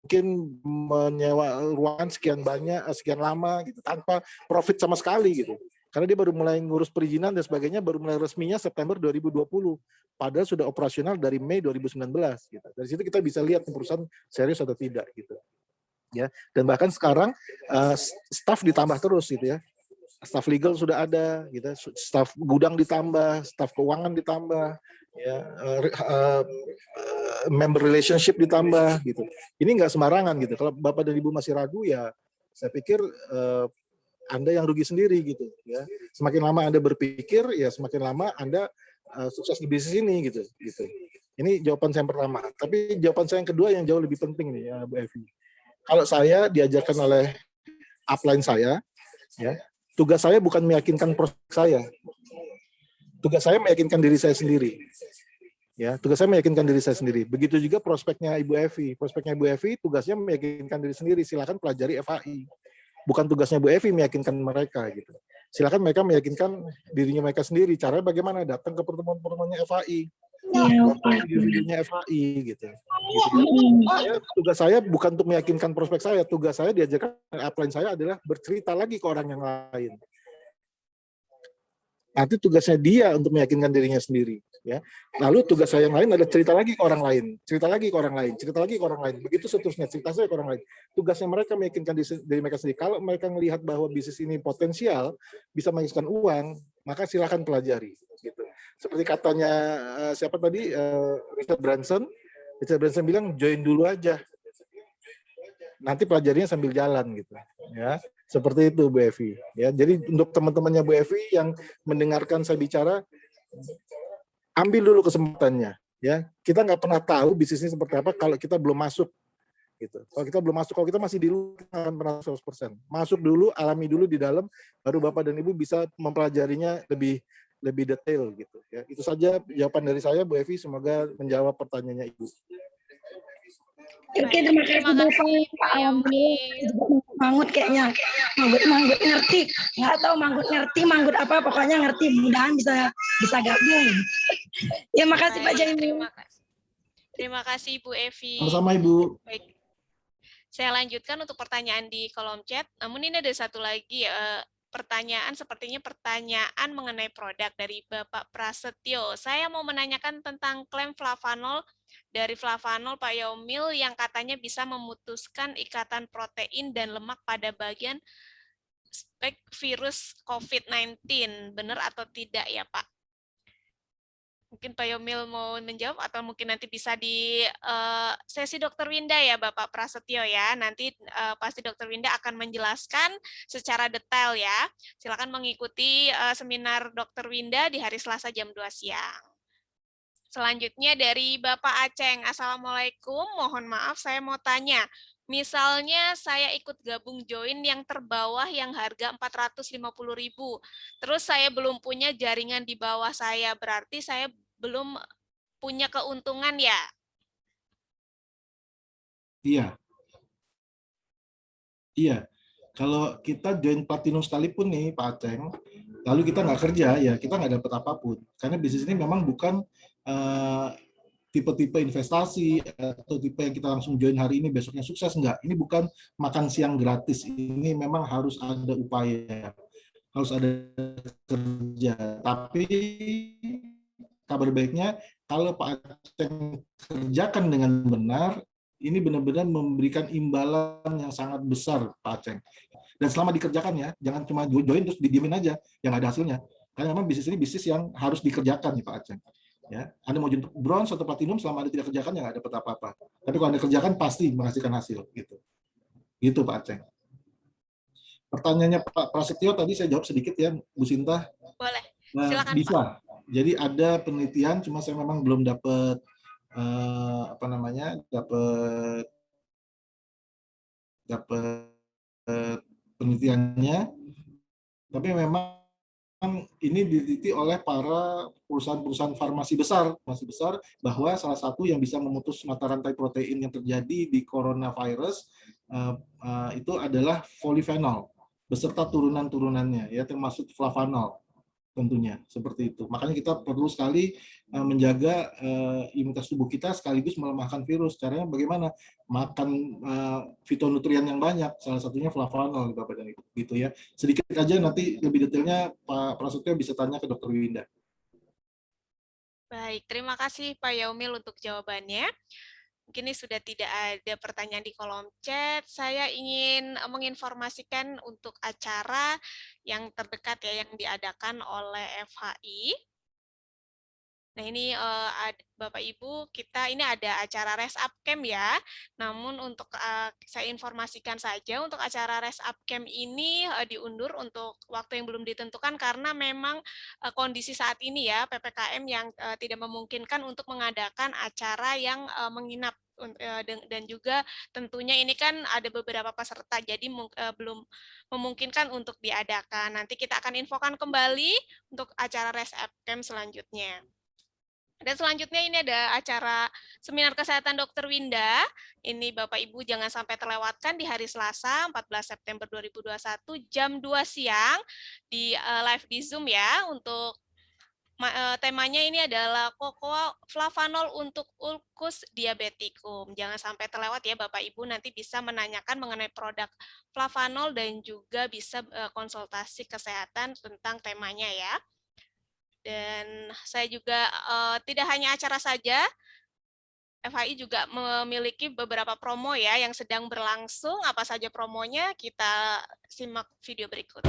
mungkin menyewa ruangan sekian banyak, sekian lama gitu, tanpa profit sama sekali gitu. Karena dia baru mulai ngurus perizinan dan sebagainya, baru mulai resminya September 2020. Padahal sudah operasional dari Mei 2019. Gitu. Dari situ kita bisa lihat perusahaan serius atau tidak. Gitu. Ya. Dan bahkan sekarang staff ditambah terus gitu ya. Staff legal sudah ada, gitu. Staff gudang ditambah, staff keuangan ditambah, ya, member relationship ditambah. Gitu. Ini nggak sembarangan gitu. Kalau Bapak dan Ibu masih ragu ya, saya pikir Anda yang rugi sendiri gitu ya. Semakin lama Anda berpikir ya semakin lama Anda sukses di bisnis ini gitu. Ini jawaban saya yang pertama. Tapi jawaban saya yang kedua yang jauh lebih penting nih ya Bu Evi. Kalau saya diajarkan oleh upline saya ya, tugas saya bukan meyakinkan prospek saya. Tugas saya meyakinkan diri saya sendiri. Ya, tugas saya meyakinkan diri saya sendiri. Begitu juga prospeknya Ibu Evi. Prospeknya Ibu Evi tugasnya meyakinkan diri sendiri. Silakan pelajari FAI. Bukan tugasnya Bu Evi meyakinkan mereka gitu. Silakan mereka meyakinkan dirinya mereka sendiri. Caranya bagaimana? Datang ke pertemuan-pertemuannya FAI. Video-videonya FAI gitu. Tugas saya bukan untuk meyakinkan prospek saya. Tugas saya diajarkan upline saya adalah bercerita lagi ke orang yang lain. Nanti tugasnya dia untuk meyakinkan dirinya sendiri, ya. Lalu tugas saya yang lain adalah cerita lagi ke orang lain, cerita lagi ke orang lain, cerita lagi ke orang lain. Begitu seterusnya, cerita saya ke orang lain. Tugasnya mereka meyakinkan diri mereka sendiri. Kalau mereka melihat bahwa bisnis ini potensial, bisa menghasilkan uang, maka silakan pelajari. Gitu. Seperti katanya siapa tadi, Richard Branson. Richard Branson bilang join dulu aja. Nanti pelajarinya sambil jalan gitu, ya. Seperti itu Bu Evi. Ya, jadi untuk teman-temannya Bu Evi yang mendengarkan saya bicara, ambil dulu kesempatannya. Ya, kita nggak pernah tahu bisnisnya seperti apa kalau kita belum masuk. Gitu. Kalau kita belum masuk, kalau kita masih di luar, kita akan pernah 100%. Masuk dulu, alami dulu di dalam, baru Bapak dan Ibu bisa mempelajarinya lebih detail gitu. Ya, itu saja jawaban dari saya Bu Evi. Semoga menjawab pertanyaannya Ibu. Oke, terima kasih Pak. Manggut kayaknya. Manggut ngerti. Nggak tahu manggut apa, pokoknya ngerti. Mudah-mudahan bisa gabung. Ya, makasih Pak Jaimu. Terima kasih Bu Evi. Sama-sama Ibu. Baik. Saya lanjutkan untuk pertanyaan di kolom chat. Namun ini ada satu lagi pertanyaan, sepertinya pertanyaan mengenai produk dari Bapak Prasetyo. Saya mau menanyakan tentang klaim flavanol dari flavanol Pak Yaumil yang katanya bisa memutuskan ikatan protein dan lemak pada bagian spek virus COVID-19. Benar atau tidak ya Pak? Mungkin Pak Yaumil mau menjawab atau mungkin nanti bisa di sesi Dr. Winda ya Bapak Prasetyo ya. Nanti pasti Dr. Winda akan menjelaskan secara detail ya. Silakan mengikuti seminar Dr. Winda di hari Selasa jam 2 siang. Selanjutnya dari Bapak Aceng. Assalamualaikum, mohon maaf saya mau tanya. Misalnya saya ikut gabung join yang terbawah yang harga 450.000. Terus saya belum punya jaringan di bawah saya, berarti saya belum punya keuntungan ya? Iya, iya. Kalau kita join platinum sekalipun nih Pak Aceng, lalu kita nggak kerja, ya kita nggak dapat apapun. Karena bisnis ini memang bukan tipe-tipe investasi atau tipe yang kita langsung join hari ini besoknya sukses, enggak. Ini bukan makan siang gratis. Ini memang harus ada upaya, harus ada kerja. Tapi kabar baiknya kalau Pak Aceng kerjakan dengan benar, ini benar-benar memberikan imbalan yang sangat besar Pak Aceng. Dan selama dikerjakan ya, jangan cuma join terus didiemin aja, yang ada hasilnya. Karena memang bisnis ini bisnis yang harus dikerjakan nih Pak Aceng. Ya, Anda mau join bronze atau platinum, selama Anda tidak kerjakan ya nggak dapat apa-apa. Tapi kalau Anda kerjakan pasti menghasilkan hasil gitu. Gitu Pak Aceng. Pertanyaannya Pak Prasetyo tadi saya jawab sedikit ya, Bu Sinta. Boleh. Silakan Bisa. Pak. Jadi ada penelitian, cuma saya memang belum dapat dapat penelitiannya. Tapi memang ini diteliti oleh para perusahaan-perusahaan farmasi besar bahwa salah satu yang bisa memutus mata rantai protein yang terjadi di coronavirus itu adalah polyphenol beserta turunan-turunannya ya, termasuk flavanol tentunya seperti itu. Makanya kita perlu sekali menjaga imunitas tubuh kita sekaligus melemahkan virus. Caranya bagaimana? Makan fitonutrien yang banyak, salah satunya flavanol gitu ya. Sedikit aja, nanti lebih detailnya Pak Prasetyo bisa tanya ke Dr. Winda. Baik, terima kasih Pak Yaumil untuk jawabannya. Mungkin ini sudah tidak ada pertanyaan di kolom chat. Saya ingin menginformasikan untuk acara yang terdekat ya, yang diadakan oleh FHI. Nah ini Bapak Ibu, kita ini ada acara Rest Up Camp ya. Namun untuk saya informasikan saja, untuk acara Rest Up Camp ini diundur untuk waktu yang belum ditentukan karena memang kondisi saat ini ya, PPKM yang tidak memungkinkan untuk mengadakan acara yang menginap. Dan juga tentunya ini kan ada beberapa peserta, jadi belum memungkinkan untuk diadakan. Nanti kita akan infokan kembali untuk acara Rest Up Camp selanjutnya. Dan selanjutnya ini ada acara Seminar Kesehatan Dr. Winda. Ini Bapak Ibu jangan sampai terlewatkan di hari Selasa 14 September 2021 jam 2 siang di live di Zoom ya. Untuk temanya ini adalah Cocoa Flavanol untuk ulcus diabeticum. Jangan sampai terlewat ya Bapak Ibu, nanti bisa menanyakan mengenai produk flavanol dan juga bisa konsultasi kesehatan tentang temanya ya. Dan saya juga tidak hanya acara saja, FHI juga memiliki beberapa promo ya yang sedang berlangsung. Apa saja promonya? Kita simak video berikut.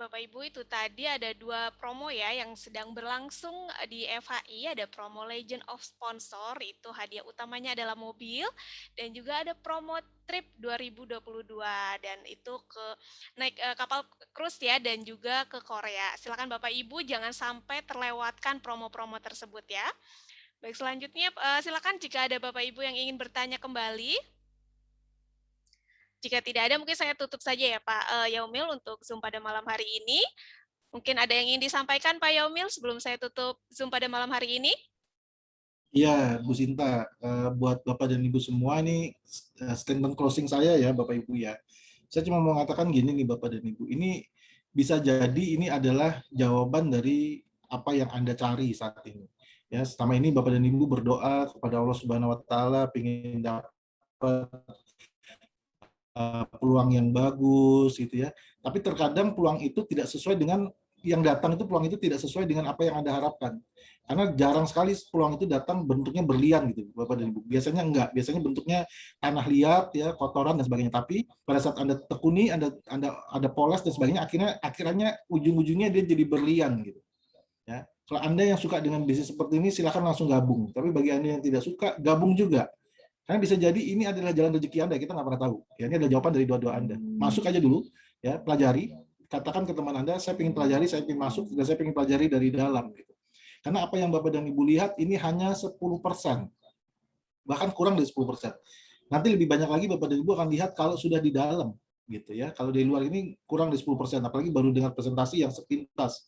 Bapak Ibu, itu tadi ada 2 promo ya yang sedang berlangsung di FHI. Ada promo Legend of Sponsor, itu hadiah utamanya adalah mobil, dan juga ada promo trip 2022 dan itu ke naik kapal cruise ya, dan juga ke Korea. Silakan Bapak Ibu jangan sampai terlewatkan promo-promo tersebut ya. Baik, selanjutnya silakan jika ada Bapak Ibu yang ingin bertanya kembali. Jika tidak ada, mungkin saya tutup saja ya Pak Yaumil untuk Zoom pada malam hari ini. Mungkin ada yang ingin disampaikan Pak Yaumil sebelum saya tutup Zoom pada malam hari ini? Iya, Bu Sinta, buat Bapak dan Ibu semua ini statement closing saya ya Bapak Ibu ya. Saya cuma mau mengatakan gini nih Bapak dan Ibu, ini bisa jadi ini adalah jawaban dari apa yang Anda cari saat ini. Ya, selama ini Bapak dan Ibu berdoa kepada Allah Subhanahu wa taala ingin dapat peluang yang bagus gitu ya. Tapi terkadang peluang itu tidak sesuai dengan yang datang, itu peluang itu tidak sesuai dengan apa yang Anda harapkan. Karena jarang sekali peluang itu datang bentuknya berlian gitu, Bapak dan Ibu. Biasanya enggak, biasanya bentuknya tanah liat ya, kotoran dan sebagainya. Tapi pada saat Anda tekuni, Anda poles dan sebagainya, akhirnya ujung-ujungnya dia jadi berlian gitu. Ya. Kalau Anda yang suka dengan bisnis seperti ini silakan langsung gabung. Tapi bagi Anda yang tidak suka, gabung juga. Karena bisa jadi ini adalah jalan rezeki Anda, kita nggak pernah tahu. Ya, ini adalah jawaban dari doa-doa Anda. Masuk aja dulu, ya, pelajari. Katakan ke teman Anda, saya ingin pelajari, saya ingin masuk, dan saya ingin pelajari dari dalam. Gitu. Karena apa yang Bapak dan Ibu lihat ini hanya 10%. Bahkan kurang dari 10%. Nanti lebih banyak lagi Bapak dan Ibu akan lihat kalau sudah di dalam. Gitu ya. Kalau di luar ini kurang dari 10%, apalagi baru dengar presentasi yang sepintas.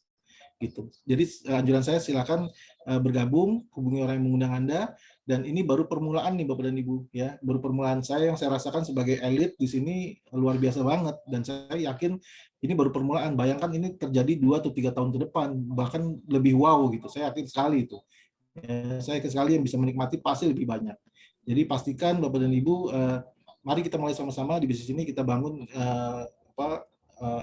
Gitu. Jadi anjuran saya silakan bergabung, hubungi orang yang mengundang Anda, dan ini baru permulaan nih Bapak dan Ibu ya, baru permulaan saya yang saya rasakan sebagai elit di sini luar biasa banget, dan saya yakin ini baru permulaan. Bayangkan ini terjadi 2 atau 3 tahun ke depan, bahkan lebih wow gitu. Saya yakin sekali itu. Ya, saya yakin sekali yang bisa menikmati pasti lebih banyak. Jadi pastikan Bapak dan Ibu, mari kita mulai sama-sama di bisnis ini, kita bangun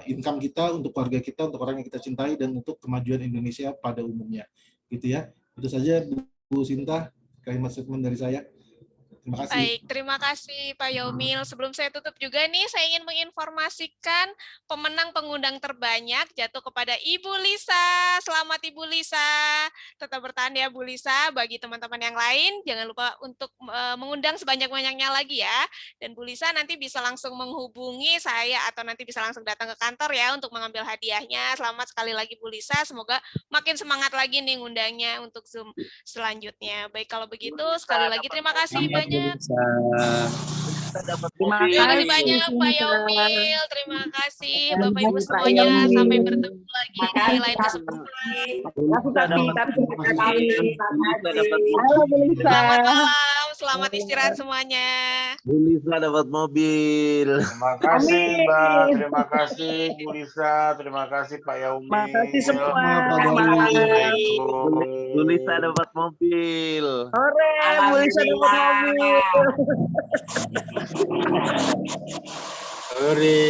income kita untuk keluarga kita, untuk orang yang kita cintai, dan untuk kemajuan Indonesia pada umumnya. Gitu ya. Itu saja Bu Sinta, kalimat statement dari saya. Terima kasih. Baik, terima kasih Pak Yaumil. Sebelum saya tutup juga nih, saya ingin menginformasikan pemenang pengundang terbanyak jatuh kepada Ibu Lisa. Selamat Ibu Lisa. Tetap bertahan ya Bu Lisa. Bagi teman-teman yang lain, jangan lupa untuk mengundang sebanyak-banyaknya lagi ya. Dan Bu Lisa nanti bisa langsung menghubungi saya atau nanti bisa langsung datang ke kantor ya untuk mengambil hadiahnya. Selamat sekali lagi Bu Lisa. Semoga makin semangat lagi nih ngundangnya untuk Zoom selanjutnya. Baik, kalau begitu sekali lagi terima kasih banyak. Terima kasih banyak Pak Yaumil, terima kasih Bapak Ibu semuanya, sampai bertemu lagi di lain kesempatan. Selamat malam, selamat istirahat semuanya. Bu Lisa dapat mobil. Terima kasih Mbak, terima kasih Bu Lisa, terima kasih Pak Yaumil. Terima kasih semua. Bu Lisa dapat mobil. Hore, Bu Lisa dapat mobil. Hore.